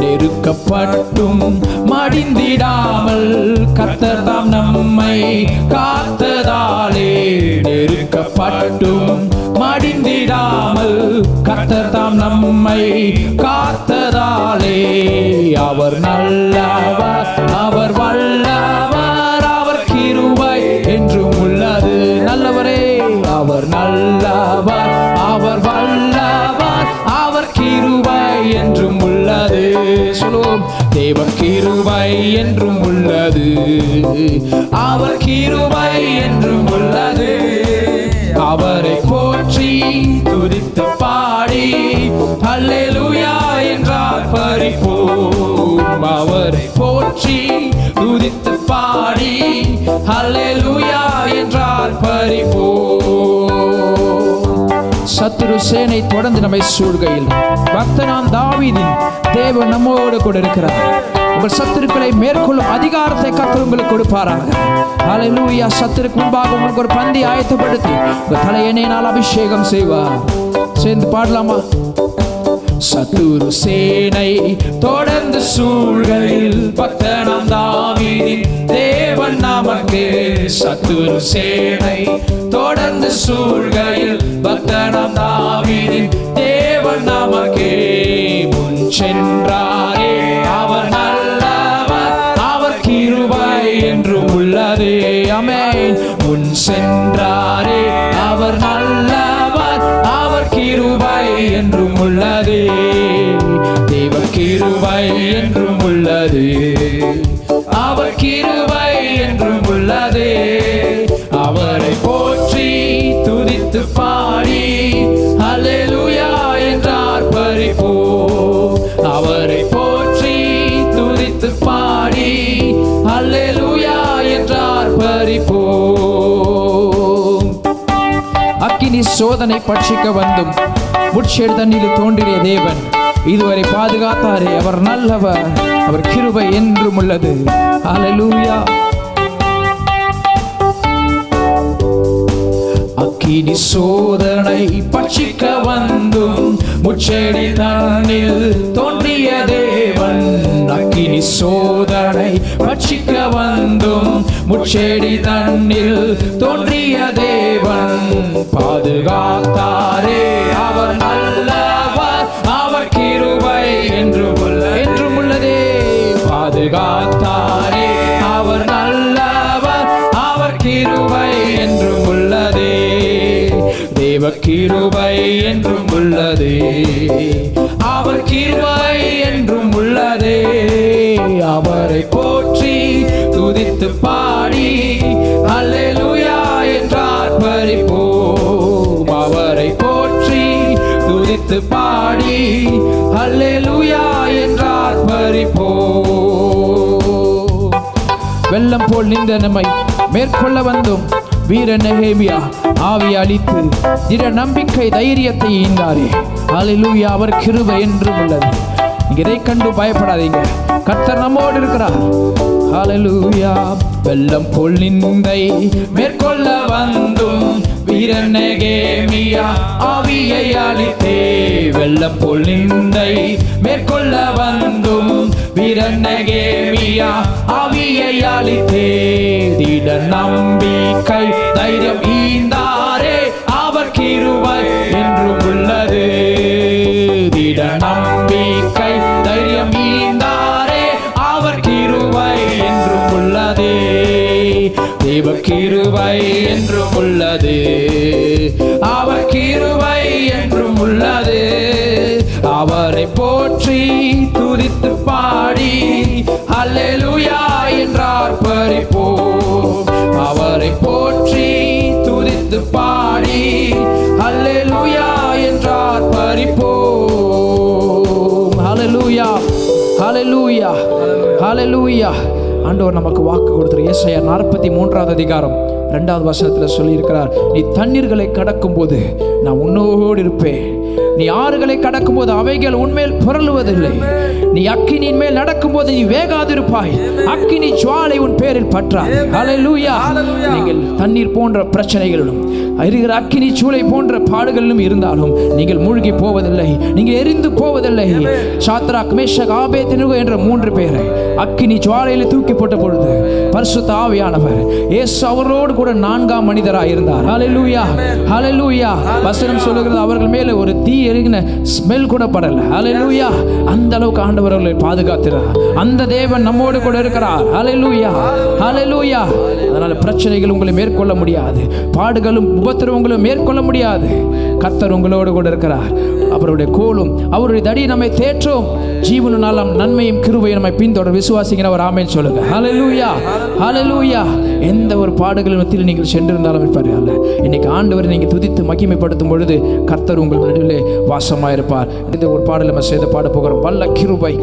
நெருக்கப்பட்டும் மடிந்திடாமல் கர்த்தர் தாம் நம்மை காத்ததாலே. நெருக்கப்பட்டும் மடிந்திடாமல் கர்த்தர் தாம் நம்மை காத்ததாலே. அவர் நல்லவர், அவர் வல்லவர், அவர் கிருபை என்றும் உள்ளது. நல்லவரே, அவர் நல்லவர், அவர் வல்லவர், அவர் கிருபை என்றும் உள்ளது. சொல்லுவோம். தேவ கிருபை என்றும் உள்ளது, அவர் கிருபை என்றும் உள்ளது. அவரை போற்றி துதித்து பாடி ஹல்லேலூயா என்றார் பரிப்போம். அவரை போற்றி துதித்து பாடி ஹல்லேலூயா என்றார் பரிப்போம். சத்துரு சேனை தொடர்ந்து நம்மை சூழ்கையில் பக்தனாம் தாவீதின் தேவன் நம்மோடு கூட இருக்கிறார். உங்கள் சத்துருக்களை மேற்கொள்ளும் அதிகாரத்தை கர்த்தர் உங்களுக்கு கொடுப்பாராக. ஹல்லேலூயா. சத்துருக்கு முன்பாக உங்களுக்கு ஒரு பந்தி ஆயத்தப்படுத்தி உங்கள் தலையெண்ணெயினால் அபிஷேகம் செய்வார். சேர்ந்து பாடலாமா? சத்துரு சேனை தொடர்ந்து சூழ்கையில் பக்தனாம் தாவீதின் தேவன் நமக்கு. சத்துரு சேனை தொடர்ந்து சூழ்கையில் பக்தனாம் தாவீதின் தேவன் நமக்கு. முன் சென்றாரே அவர் நல்லவர், அவர் கிருபை என்றும் உள்ளது. ஆமென். முன் சென்றாரே அவர் நல்லவர், அவர் கிருபை என்றும் உள்ளது. தேவ கிருபை என்றும் உள்ளது, அவர் கிருபை என்றும் உள்ளது. அவரை போற்றி துதித்து பாடி ஹல்லேலூயா என்றார் பரிப்போ. அவரை போற்றி துதித்து பாடி ஹல்லேலூயா என்றார் பரிப்போ. அக்கினி சோதனை பட்சிக்க வந்தும் முட்செடு தண்ணீரில் தோன்றிய தேவன் இதுவரை பாதுகாத்தாரே. அவர் நல்லவர், அவர் கிருபை என்றும் உள்ளது. ஹல்லேலூயா. அக்கினி சோதனை பட்சிக்க வந்தும் முச்செடி தன்னில் தோன்றிய தேவன். அக்கினி சோதனை பட்சிக்க வந்தும் முச்செடி தன்னில் தோன்றிய தேவன். பாதுகாத்தாரே அவர் நல்லவர், அவர் கிருபை என்றும் உள்ளதே. பாதுகாத்தாரே அவர் நல்லவர், அவர் கிருபை என்றும் உள்ளதே. தேவ கிருபை என்றும் உள்ளதே, அவர் கிருபை என்றும் உள்ளதே. அவரை போற்றி துதித்து பாடி அல்லேலூயா என்றார் பரிபோம். அவரை போற்றி துதித்து பாடி அல்லேலூயா என்றார் பரிபோம். வெள்ளம் போல் நின்ற நம்மை மேற்கொள்ள வந்தும் வீர நெகேமியா ஆவி அளித்து திட நம்பிக்கை தைரியத்தை ஈந்தாரே. அல்லேலூயா, அவர் கிருபை என்றும் உள்ளது. நீங்க இதை கண்டு பயப்படாதீங்க, கர்த்தர் நம்மோடு இருக்கிறார். அல்லேலூயா. வெள்ளம் போல் நிந்தை மேற்கொள்ள வந்தும் வீர நெகேமியா ஆவியை அளித்தே. வெள்ளம் போல் நிந்தை மேற்கொள்ள வந்தும் வீர நெகேமியா ஆவியை அளித்தே. திட நம்பிக்கை தைரியம் ஈந்தாரே, அவர் கிருபை என்றும் உள்ளது. திட நம்பிக்கை தைரியம் ஈந்தாரே, அவர் கிருபை என்றும் உள்ளதே. தேவ கிருபை என்றும் உள்ளது, அவர் கிருபை என்றும் உள்ளது. அவரை போற்றி துதித்து பாடி அல்லேலூயா என்றார் பரிபோம். அவரை போற்றி துதித்து பாடி அல்லேலூயா என்றார் பரிபோம். ஹல்லேலூயா, ஹல்லேலூயா, ஹல்லேலூயா. ஆண்டவர் நமக்கு வாக்கு கொடுத்தார். ஏசாயா 43வது அதிகாரம் 2வது வசனத்தில் சொல்லியிருக்கிறார், நீ தண்ணீர்களை கடக்கும் போது நான் உன்னோடு இருப்பேன். நீ ஆறுகளை கடக்கும் போது அவைகள் உன்மேல் புரளுவதில்லை. நீ அக்கினியின் மேல் நடக்கும் போது நீ வேகாதிருப்பாய், அக்கினி ஜுவாலை உன் பேரில் பற்றாது. ஹல்லேலூயா. நீங்கள் தண்ணீர் போன்ற பிரச்சனைகளிலும் இருக்கிற அக்கினி சூளை போன்ற பாடுகளிலும் இருந்தாலும் நீங்கள் மூழ்கி போவதில்லை, நீங்கள் எரிந்து போவதில்லை. சாத்ராக், மேஷக், ஆபேத்நேகோ என்ற 3 பேரை அக்கினி ஜுவாலையில் தூக்கி போட்ட பொழுது பரிசுத்த ஆவியானவர் இயேசு அவரோடு கூட 4ஆம் மனிதராக இருந்தார். ஹல்லேலூயா, ஹல்லேலூயா. வசனம் சொல்லுகிறது, அவர்கள் மேலே ஒரு தீ எரிகிற ஸ்மெல் கூட படல. ஹல்லேலூயா. அந்த அளவுக்கு ஆண்டவர் அவர்களை பாதுகாக்கிறார். அந்த தேவன் நம்மோடு கூட இருக்கிறார். ஹல்லேலூயா, ஹல்லேலூயா. அதனால பிரச்சனைகள் உங்களை மேற்கொள்ள முடியாது, பாடுகளும் உபத்திரவங்களும் மேற்கொள்ள முடியாது. கர்த்தர் உங்களோடு கூட இருக்கிறார். அவருடைய கோலும் அவருடைய தடி நம்மை தேற்றும். ஜீவனு நாளாம் நன்மையும் கிருபையும் நம்மை பின்தொடர் விசுவாசிக்கிறவர் ஆமென் சொல்லுங்க. ஹல்லேலூயா, ஹல்லேலூயா. எந்த ஒரு பாடுகளின் மத்தியில் நீங்கள் சென்றிருந்தாலும் இருப்பார். அல்ல, இன்னைக்கு ஆண்டவரை நீங்கள் துதித்து மகிமைப்படுத்தும் பொழுது கர்த்தர் உங்கள் நடுவிலே வாசமாயிருப்பார். இந்த ஒரு பாடல் நம்ம செய்து பாட போகிறோம். வல்ல கிருபை,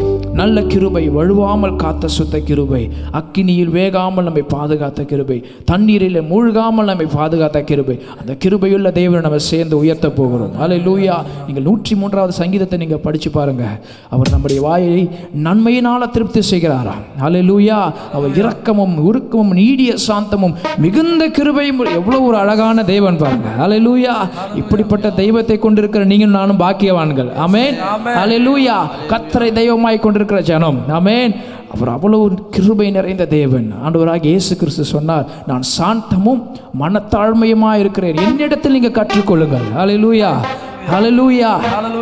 நல்ல கிருபை, வழுவாமல் காத்த சுத்த கிருபை, அக்கினியில் வேகாமல் நம்மை பாதுகாத்த கிருபை, தண்ணீரில் மூழ்காமல் நம்மை பாதுகாத்த கிருபை. அந்த கிருபையுள்ள தேவனை நம்ம சேர்ந்து உயர்த்த போகிறோம். ஹல்லேலூயா. நீங்கள் 103வது சங்கீதத்தை நீங்கள் படித்து பாருங்க. அவர் நம்முடைய வாயை நன்மையினால் திருப்தி செய்கிறாராம். ஹல்லேலூயா. அவர் இரக்கமும் உருக்கமும் நீடிய சாந்தமும் மிகுந்த கிருபையும். எவ்வளவு ஒரு அழகான தேவன் பாருங்க. ஹல்லேலூயா. இப்படிப்பட்ட தெய்வத்தை கொண்டிருக்கிற நீங்கள் நானும் பாக்கியவான்கள். ஆமென். ஹல்லேலூயா. கர்த்தரை தெய்வமாய் கொண்டிருக்கிற ஜனம். ஆமென். அவர் அவ்வளவு கிருபை நிறைந்த தேவன். ஆண்டவராகிய இயேசு கிறிஸ்து சொன்னார், நான் சாந்தமும் மனத்தாழ்மையுமாய் இருக்கிறேன், என்னிடத்தில் நீங்கள் கற்றுக்கொள்ளுங்கள். ஹல்லேலூயா, ஹல்லேலூயா.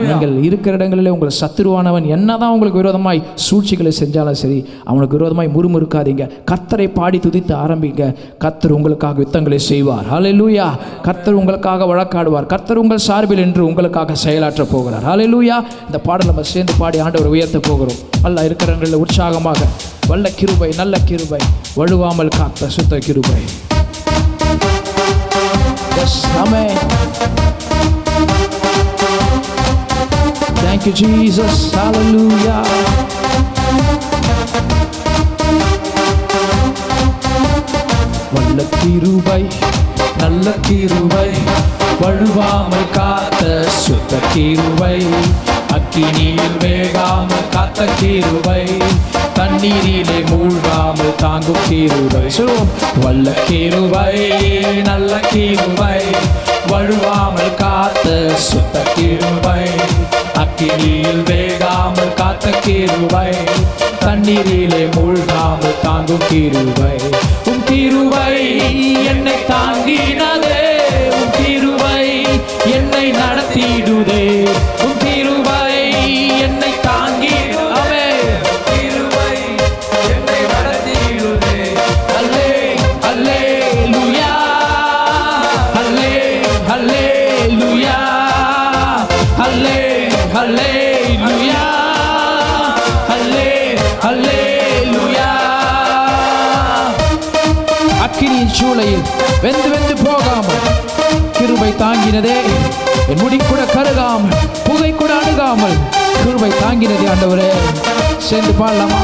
நீங்கள் இருக்கிற இடங்களிலே உங்கள் சத்துருவானவன் என்னதான் உங்களுக்கு விரோதமாய் சூழ்ச்சிகளை செஞ்சாலும் சரி, அவனுக்கு விரோதமாய் முறுமுறுக்காதீங்க. கர்த்தரை பாடி துதித்து ஆரம்பிங்க. கர்த்தர் உங்களுக்காக யுத்தங்களை செய்வார். ஹல்லேலூயா. கர்த்தர் உங்களுக்காக வழக்காடுவார். கர்த்தர் உங்கள் சார்பில் என்று உங்களுக்காக செயலாற்ற போகிறார். ஹல்லேலூயா. இந்த பாடல் நம்ம சேர்ந்து பாடி ஆண்டவரை உயர்த்த போகிறோம். அல்ல இருக்கிற இடங்களில் உற்சாகமாக வல்ல கிருபை, நல்ல கிருபை, வழுவாமல் காத்த சுத்த கிருபை. ஆமென். Thank you, Jesus. Hallelujah. வல்ல கிருபை, நல்ல கிருபை, வழுவாமல் காத்த சுத்த கிருபை, அக்கினியில் வேகாமல் காத்த கிருபை, தண்ணீரிலே மூழ்காமல் தாங்கும் கிருபை. வல்ல கிருபை, நல்ல கிருபை, வழுவாமல் காத்த சுத்த கிருபை, அக்கினியில் வேகாமல் காத்த கிருபை, தண்ணீரிலே மூழ்காமல் தாங்கும் கிருபை. உம் கிருபை என்னை தாங்கினதே, உம் கிருபை என்னை நடத்திடுதே, உம் கிருபை என்னை தாங்கிடுவே, கிருபை என்னை நடத்திடுதே. அல்லே அல்லேலூயா, அல்லே அல்லேலூயா, அல்லே அல்லேலூயா, அல்லே அல்லேலூயா. அக்கினியின் சூளையில் வெந்து வெந்து போகாமல் கிருபை தாங்கினதே, என் முடி கூட கருகாமல் புகை கூட அணுகாமல் கிருபை தாங்கினதே. ஆண்டவரே, சேர்ந்து பாடலாமா?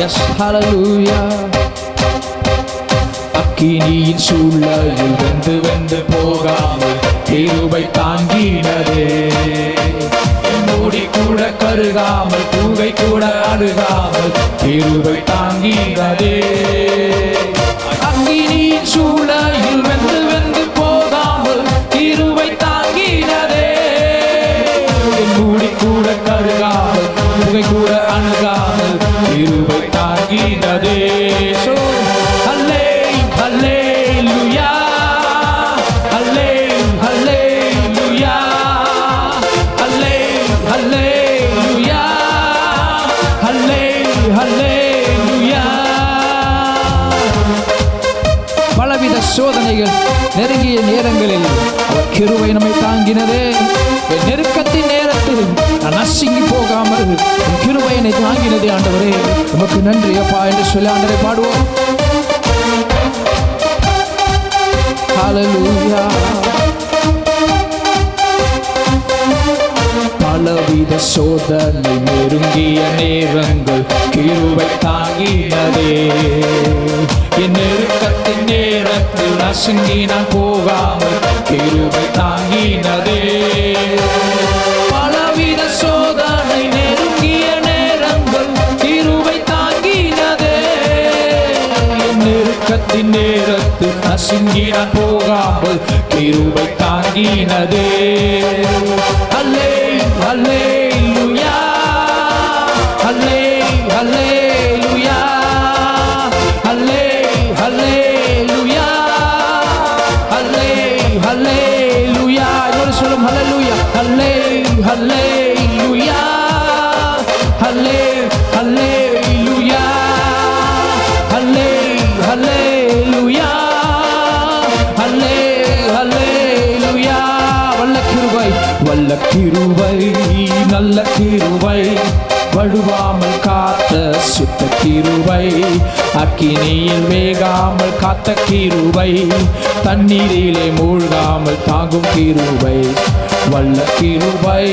எஸ், ஹல்லேலூயா. அக்கினியின் சூளையில் வெந்து வெந்து போகாமல் கிருபை தாங்கினதே, மூடி கூட கருகாமல் பூகை கூட அழுகாமல் கிருபை தாங்கினதே. அக்கினியின் சூளையில் வெந்து வெந்து போகாமல் கிருபை தாங்கினதே, மூடி கூட கருகாமல் பூகை கூட அணுகாமல் கிருபை தாங்கினதே. அல்லே அல்லேலூயா, அல்லே அல்லேலூயா, அல்லே அல்லேலூயா, அல்லே அல்லேலூயா. பலவித சோதனைகள் நெருங்கிய நேரங்களில் அவர் கிருபை நம்மை தாங்கினதே. என் நெருக்கத்தின் நேரத்தில் நான் நசுங்கி போகாமல் என் கிருபை என்னை தாங்கினதே. ஆண்டவரே, உமக்கு நன்றி அப்பா என்று சொல்லி ஆண்டவரை பாடுவோம். ஹல்லேலூயா. பலவித சோதனை நெருங்கிய நேரங்கள் கிருபை தாங்கினதே. என் நெருக்கத்தின் நேரத்தில் நசுங்கி நான் போகாமல் கிருபை தாங்கினதே. பலவித சோதனை நெருங்கிய நேரங்கள் கிருபை தாங்கினதே. என் நெருக்கத்தின் நேரத்தில் நசுங்கி நான் போகாமல் கிருபை தாங்கினதே. அல்லே அல்லேலூயா, அல்லே அல்லேலூயா, அல்லே அல்லேலூயா, அல்லே அல்லேலூயா. இன்னொரு சொல்லும் ஹல்லேலூயா, அல்லே அல்லேலூயா, அல்லே அல்லேலூயா, அல்லே அல்லேலூயா, அல்லே அல்லேலூயா. வல்ல கிருபை, வல்ல கிருபை, நல்ல கிருபை, வழுவாமல் காத்த சுத்த கிருபை, அக்கினியில் வேகாமல் காத்த கிருபை, தண்ணீரிலே மூழ்காமல் தாங்கும் கிருபை. வல்ல கிருபை,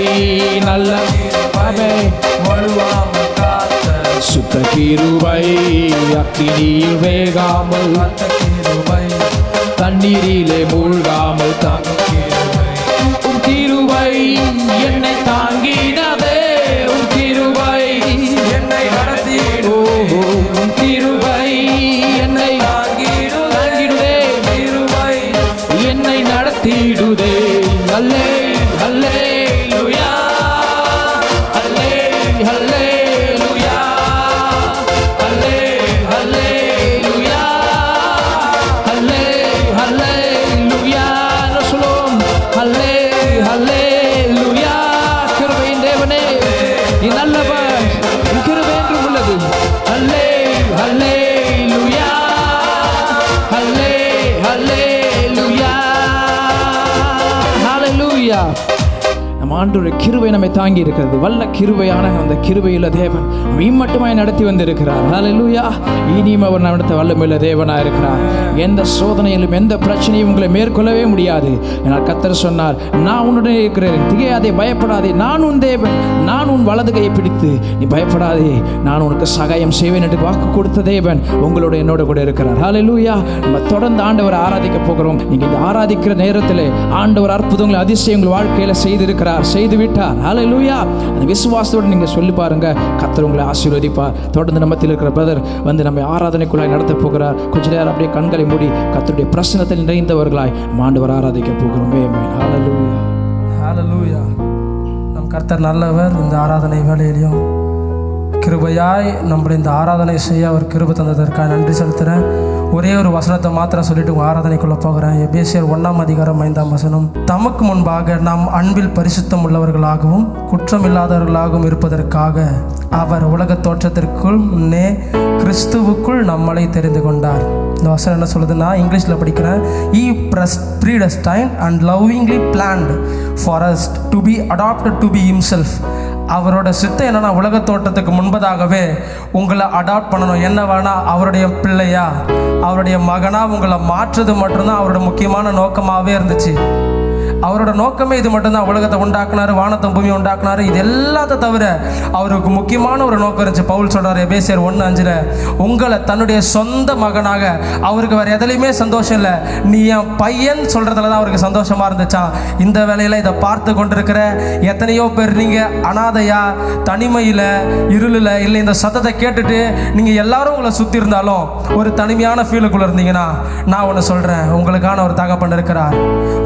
நல்ல கிருபை, வழுவாமல் காத்த சுத்த கிருபை, அக்கினியில் வேகாமல் காத்த கிருபை, தண்ணீரிலே மூழ்காமல் தாங்கும் கிருபை. உம் கிருபை என்னை தாங்கினதே, உம் கிருபை என்னை நடத்திடுதே, உம் கிருபை என்னை தாங்கிடுதே, கிருபை என்னை நடத்திடுதே. அல்லே அல்லேலூயா, அல்லே அல்லேலூயா, அல்லே அல்லேலூயா, அல்லே அல்லேலூயா. சொல்லும் அல்லே அல்லேலூயா. கிருபையின் தேவனே, நீ நல்லவர், உன் கிருபை என்றும் உள்ளது. அல்லே அல்லேலூயா, அல்லே அல்லேலூயா, ஹல்லேலூயா. நம் ஆண்டவருடைய கிருபை நம்மை தாங்கி இருக்கிறது. வல்ல கிருபையான அந்த கிருபையுள்ள தேவன் இம்மட்டுமாய் நடத்தி வந்திருக்கிறார். ஹல்லேலூயா. இனியும் அவர் நடத்த வல்லமையுள்ள தேவனாக இருக்கிறார். எந்த சோதனையிலும் எந்த பிரச்சனையும் உங்களை மேற்கொள்ளவே முடியாது. என்னால் கர்த்தர் சொன்னார், நான் உன்னுடன் இருக்கிறேன், திகையாதே, பயப்படாதே, நான் உன் தேவன், நான் உன் வலது கையை பிடித்து நீ பயப்படாதே, நான் உனக்கு சகாயம் செய்வேன் என்று வாக்கு கொடுத்த தேவன் உங்களோட என்னோட கூட இருக்கிறார். ஹல்லேலூயா. நம்ம தொடர்ந்து ஆண்டவரை ஆராதிக்க போகிறோம். நீங்க இந்த ஆராதிக்கிற நேரத்தில் ஆண்டவர் அற்புதங்களை அதிசயங்கள் வாழ்க்கையில செய்திருக்கிறார். செய்து விட்டார். ஹல்லேலூயா. அந்த விசுவாசத்தோடு நீங்கள் சொல்லி பாருங்க, கர்த்தர் உங்களை ஆசீர்வதிப்பார். தொடர்ந்து நம்ம மத்தியில் இருக்கிற பிரதர் வந்து நம்ம ஆராதனைக்குள்ளாய் நடத்த போகிறார். கொஞ்ச நேரம் அப்படியே கண்களை மூடி கர்த்தருடைய பிரசன்னத்தில் நிறைந்தவர்களாய் ஆண்டவர் ஆராதிக்க போகிறோம். ஆமென். ஹல்லேலூயா. ஹல்லேலூயா. நம் கர்த்தர் நல்லவர். இந்த ஆராதனை வேளையிலையும் கிருபையாய் நம்மளை இந்த ஆராதனை செய்ய அவர் கிருபை தந்ததற்காக நன்றி செலுத்துகிறேன். ஒரே ஒரு வசனத்தை மாத்திரம் சொல்லிட்டு உங்கள் ஆராதனைக்குள்ளே போகிறேன். எபேசியர் 1:5 தமக்கு முன்பாக நாம் அன்பில் பரிசுத்தம் உள்ளவர்களாகவும் குற்றமில்லாதவர்களாகவும் இருப்பதற்காக அவர் உலக தோற்றத்திற்குள் முன்னே கிறிஸ்துவுக்குள் நம்மளை தெரிந்து கொண்டார். இந்த வசனம் என்ன சொல்லுதுன்னா, இங்கிலீஷில் படிக்கிறேன். He predestined and lovingly planned for us to be adopted to be himself. அவரோட சித்தம் என்னன்னா, உலக தோட்டத்துக்கு முன்பதாகவே உங்களை அடாப்ட் பண்ணணும். என்ன வேணா, அவருடைய பிள்ளையா அவருடைய மகனா உங்களை மாற்றுறது மட்டும்தான் அவரோட முக்கியமான நோக்கமாகவே இருந்துச்சு. அவரோட நோக்கமே இது மட்டும்தான். உலகத்தை உண்டாக்குனாரு, வானத்தை பூமியை உண்டாக்குனாரு. இது எல்லாத்த தவிர அவருக்கு முக்கியமான ஒரு நோக்கம் இருந்துச்சு. பவுல் சொல்றாரு எபேசியர் 1:5, உங்களை தன்னுடைய சொந்த மகனாக, அவருக்கு வேறு எதுலையுமே சந்தோஷம் இல்லை, நீ என் பையன் சொல்றதுல தான் அவருக்கு சந்தோஷமா இருந்துச்சான். இந்த வேலையில இதை பார்த்து கொண்டிருக்கிற எத்தனையோ பேர் நீங்கள் அனாதையா, தனிமையில், இருளில் இல்லை, இந்த சத்தத்தை கேட்டுட்டு நீங்கள் எல்லாரும் உங்களை சுற்றி இருந்தாலும் ஒரு தனிமையான ஃபீலுக்குள்ளே இருந்தீங்கன்னா, நான் ஒன்று சொல்கிறேன், உங்களுக்கான ஒரு தகப்பன் இருக்கிறார்.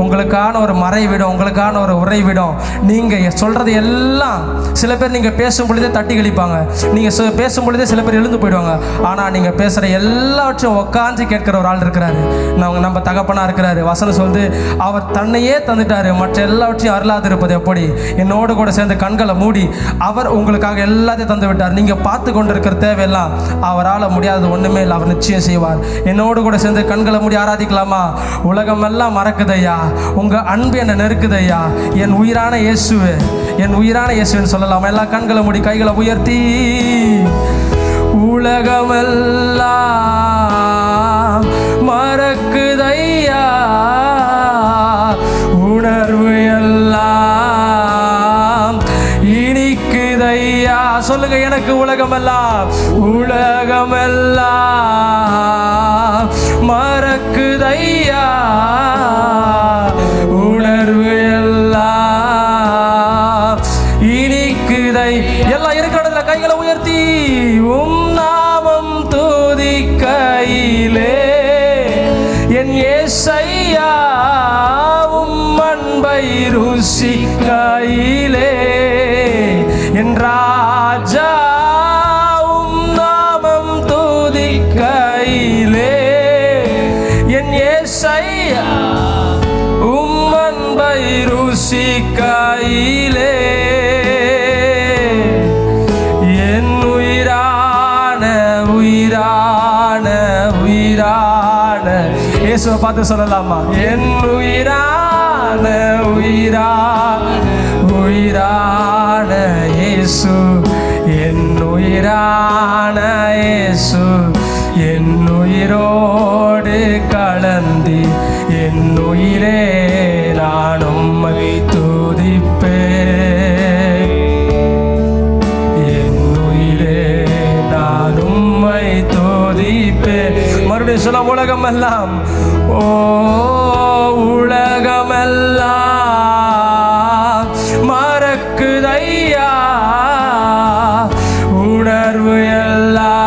உங்களுக்கான ஒரு மறைவிடம், உங்களுக்கான ஒரு உறைவிடம். நீங்கள் சொல்கிறது எல்லாம், சில பேர் நீங்கள் பேசும் பொழுதே தட்டி கழிப்பாங்க, நீங்கள் பேசும் பொழுதே சில பேர் எழுந்து போயிடுவாங்க. ஆனால் நீங்கள் பேசுகிற எல்லாவற்றையும் உட்காந்து கேட்குற ஒரு ஆள் இருக்கிறாரு. நம்ம தகப்பனாக இருக்கிறாரு. வசனம் சொல்லுது, அவர் தன்னையே தந்துட்டாரு, மற்ற எல்லாவற்றையும் அருளாது இருப்பது எப்படி? என்னோடு கூட சேர்ந்து கண்களை மூடி அவர் உங்களுக்காக எல்லாத்தையும் தந்து விட்டார். நீங்கள் பார்த்து கொண்டு இருக்கிற தேவையெல்லாம் அவரால் முடியாதது ஒன்றுமே இல்லை. அவர் நிச்சயம் செய்வார். என்னோடு கூட சேர்ந்து கண்களை மூடி ஆராதிக்கலாமா? உலகமெல்லாம் மறக்குதையா, உங்கள் அன்பு என்னை நெருக்குதையா, என் உயிரான இயேசுவே, என் உயிரான இயேசுன்னு சொல்லலாமா? எல்லாம் கண்களை மூடி கைகளை உயர்த்தி, உலகமெல்லாம் மறக்குதையா, உணர்வு எல்லாம் இனிக்குதையா. சொல்லுங்க, எனக்கு உலகமெல்லாம், உலகமெல்லாம் மறக்குதையா, உணர்வு எல்லாம் இனிக்குதை. எல்லாம் இருக்கிற கைகளை உயர்த்தி, உம் நாமம் துதிக்கையிலே என் இயேசையா, உம் அன்பை ருசிக்கையிலே என் ராஜா, உம் நாமம் துதிக்கையிலே என் இயேசையா, உம் அன்பை ருசிக்கையிலே என் உயிரான உயிரான உயிரான இயேசுவை பார்த்து சொல்லலாமா? என் உயிரான உயிரான உயிரான இயேசு, என் உயிரான இயேசு, என் உயிரோடு கலந்தி என் உயிரே நான் உம்மை துதிப்பேன், என் உயிரே நான் உம்மை துதிப்பேன். மறுபடியும் சொல்ல, உலகமெல்லாம், ஓ உலகமெல்லாம் மறக்குதையா, உணர்வு எல்லாம்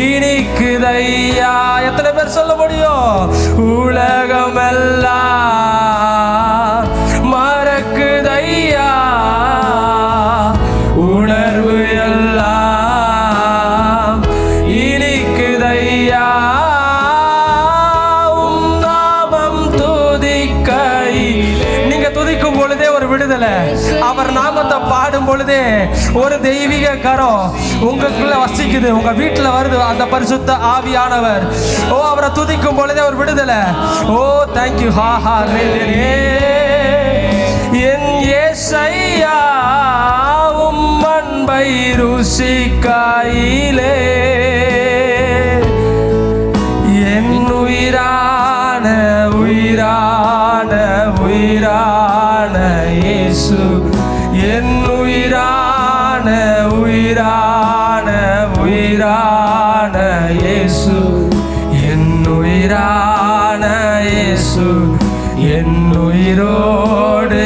இனிக்குதையா. எத்தனை பேர் சொல்ல முடியும்? உலகமெல்லாம் மறக்குதையா, உணர்வு எல்லாம் இனிக்குதையா, உம் நாமம் துதிக்கை. நீங்க துதிக்கும் பொழுதே ஒரு விடுதலை. அவர் நாமத்தை பாடும் பொழுதே ஒரு தெய்வீக கரம் உங்களுக்குள்ள வசிக்குது, உங்க வீட்டில் வருது அந்த பரிசுத்த ஆவியானவர். ஓ, அவரை துதிக்கும் பொழுதே ஒரு விடுதலை. ஓ தேங்க்யூ. ஹா ஹா ரே ரே. என் இயேசையா, உம் அன்பை ருசிக்கையிலே என் உயிரான உயிரான உயிரான இயேசு, என் உயிரான உயிரான உயிரான இயேசு, என் உயிரான இயேசு, என் உயிரோடு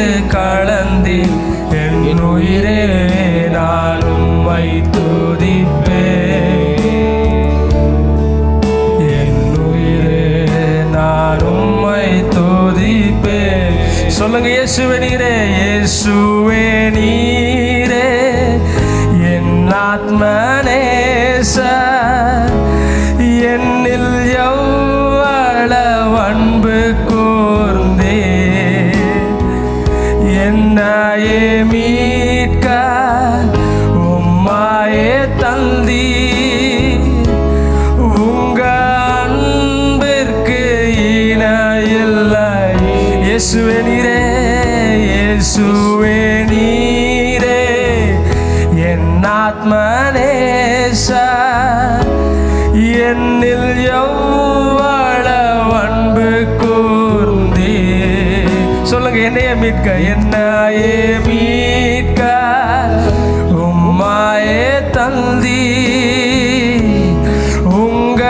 இயேசுவே நீரே, இயேசுவே நீரே என் ஆத்மநேச, என்னில் எவ்வளவு அன்பு கூர்ந்தே, என்னையே மீட்க உம்மாயே தந்தி, உங்க அன்பிற்கு இணையில்லை. இயேசுவே நீரே, இயேசுவே நீரே என் ஆத்மநேச, என்னில் எவ்வளவு அன்பு கூர்ந்தே. சொல்லுங்க, என்னையே மீட்க, என்னையே மீட்க உம்மாயே தந்தி, உங்க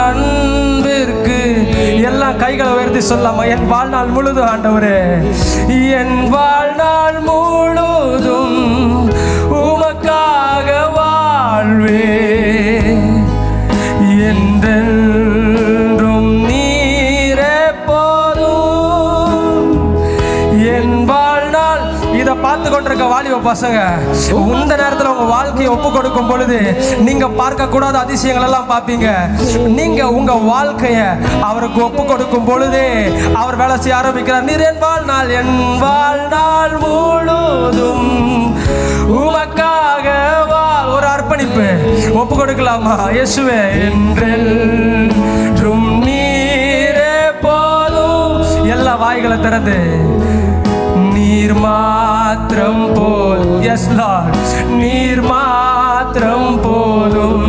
அன்பிற்கு. எல்லாம் கைகளை உயர்த்தி சொல்லாமா? என் வாழ்நாள் முழுதும் ஆண்டவரே, என் வாழ்நாள் முழுதும் உமக்காக வாழ்வே, என்றென்றும் நீரே போதும் என் வாழ்நாள். இதை பார்த்து கொண்டிருக்க வாலிப பசங்க, இந்த நேரத்தில் உங்க வாழ்க்கையை ஒப்பு கொடுக்கும் பொழுது நீங்க பார்க்க கூடாத அதிசயங்கள் எல்லாம் பார்ப்பீங்க. நீங்க உங்க வாழ்க்கைய அவருக்கு ஒப்பு கொடுக்கும் பொழுது அவர் வேலை செய்ய ஆரம்பிக்கிறார். நீர் என் வாழ்நாள், என் வாழ்நாள் முழுதும் உமக்காக வாழ். ஒரு அர்ப்பணிப்பு ஒப்பு கொடுக்கலாமா? இயேசுவே, என்றென்றும் நீரே போதும். எல்லா வாய்களை திறந்து நீர் மாத்திரம் போதும். எஸ் லார்ட், நீர் மாத்திரம் போதும்,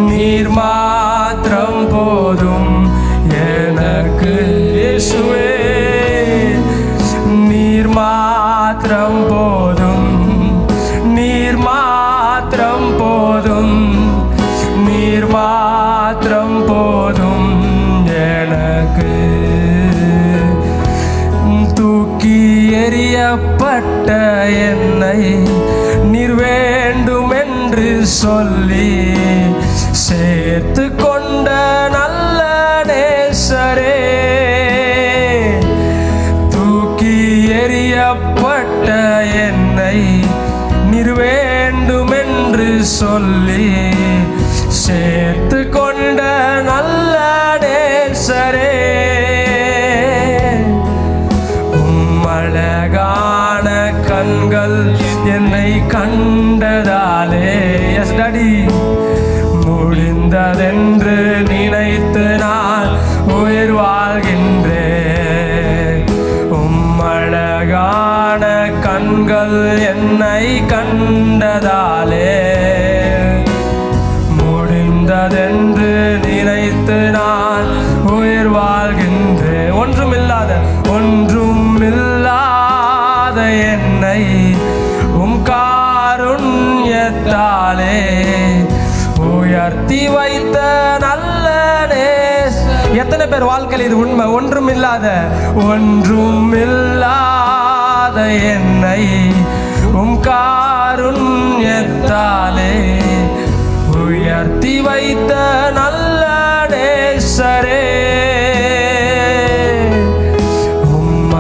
நீர் மாத்திரம் போதும் எனக்கு. இயேசுவே, நீர் மாத்திரம் போதும், நீர் மாத்திரம் போதும், நீர் மாத்திரம் போதும் எனக்கு. தூக்கி எறியப்பட்ட என்னை நீர் வேண்டும் என்று சொல்லி சேர்த்து கொண்ட நல்ல நேசரே, தூக்கி எறியப்பட்ட என்னை நீர் வேண்டும் என்று சொல்லி சேர்த்து கொண்ட நல்ல நேசரே, அழகான கண்கள் என்னை கண்டதாலே. எஸ் டாடி, முடிந்ததென்று நினைத்து நான் உயிர் வாழ்கின்றேன். அழகான கண்கள் என்னை கண்டதாலே, முடிந்ததென்று நினைத்து நான் உயிர் வாழ்கின்றேன். ஒன்றுமில்லாத என்னை உம் காருண்யத்தாலே உயர்த்தி வைத்த நல்ல நேச. எத்தனை பேர் வாழ்க்கையில் இது உண்மை? ஒன்றுமில்லாத என்னை உம் காருண்யத்தாலே உயர்த்தி வைத்த நல்ல நேசரே,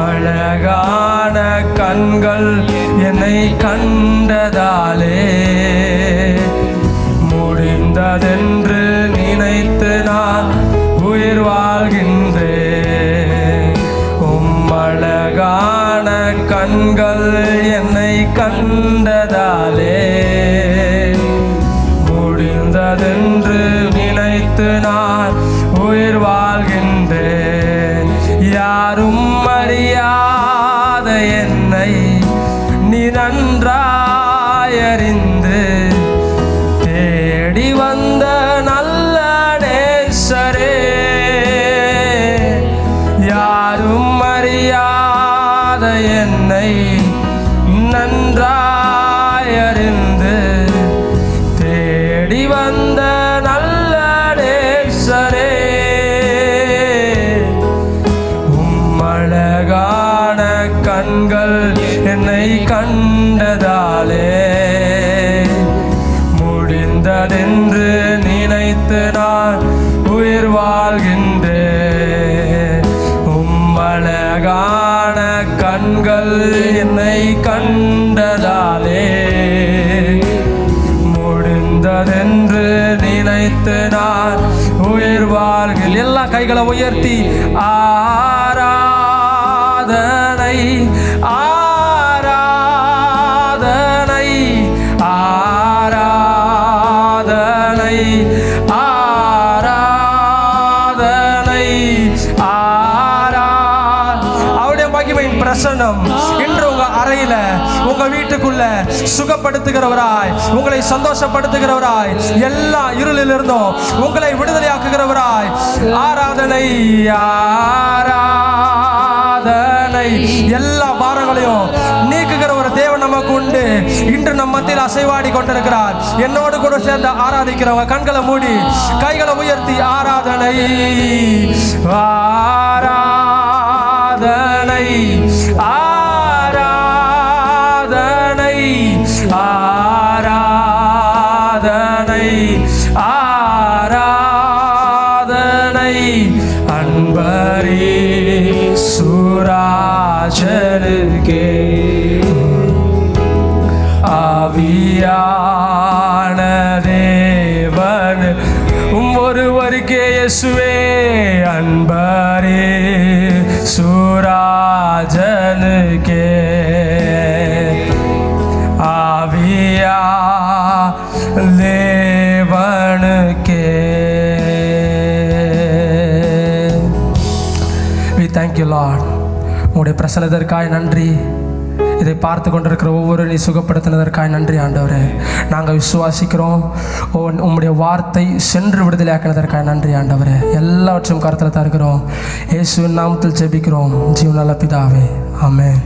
அழகான கண்கள் என்னை கண்டதாலே, முடிந்ததென்று நினைத்து நான் உயிர் வாழ்கின்றேன். அழகான கண்கள் என்னை கண்டதாலே, முடிந்ததென்று நினைத்து நான் உயிர் வாழ்கின்றேன். யாரும் அறியாத என்னை நீ நன்றாயறிந்து தேடி வந்த நல்ல நேசரே, யாரும் அறியாத என்னை நன்றாயறிந்து தேடி வந்த நல்ல நேசரே, அழகான கண்கள் என்னை கண்டதாலே, முடிந்ததென்று நினைத்து நான் உயிர் வாழ்கின்றேன். அழகான கண்கள் செய்ததாலே முடிந்ததென்று நினைத்து நான் உயிர் வாழ்கிறேன். எல்லா கைகளை உயர்த்தி ஆராதனை ஆராதனை ஆராதனை ஆராதனை அவருடைய மகிமையின் பிரசன்னம் இன்று உங்க அறையில உங்க வீட்டுக்குள்ள சுகப்படுத்துகிறவராய், உங்களை சந்தோஷப்படுத்துகிறவராய், எல்லா இருளில் இருந்தும் உங்களை விடுதலையாக்குகிறவராய். ஆராதனை ஆராதனை எல்லா பாரங்களையும் நீக்குகிற ஒரு தேவன் நமக்கு உண்டு. இன்று நம் மத்தியில் அசைவாடி கொண்டிருக்கிறார். என்னோடு கூட சேர்ந்து ஆராதிக்கிறவங்க கண்களை மூடி கைகளை உயர்த்தி ஆராதனை ஆராதனை ஆராதனை ஆராதனை ஆராதனை அன்பரே சுராஜனுக்கே ஆவியான தேவன் ஒருவருக்கே இயேசுவே அன்பரே சுராஜனுக்கே ஆவியா தேவனுக்கே. We thank you Lord. உங்களுடைய பிரசன்னத்திற்காய் நன்றி. இதை பார்த்து கொண்டிருக்கிற ஒவ்வொரு நீ சுகப்படுத்தினதற்காக நன்றி ஆண்டவரே. நாங்கள் விசுவாசிக்கிறோம். உம்முடைய வார்த்தை சென்று விடுதலையாக்கினதற்காக நன்றி ஆண்டவரே. எல்லாவற்றையும் கருத்தில் தருகிறோம். இயேசுவின் நாமத்தில் ஜெபிக்கிறோம் ஜீவன் நல்ல பிதாவே. ஆமென்.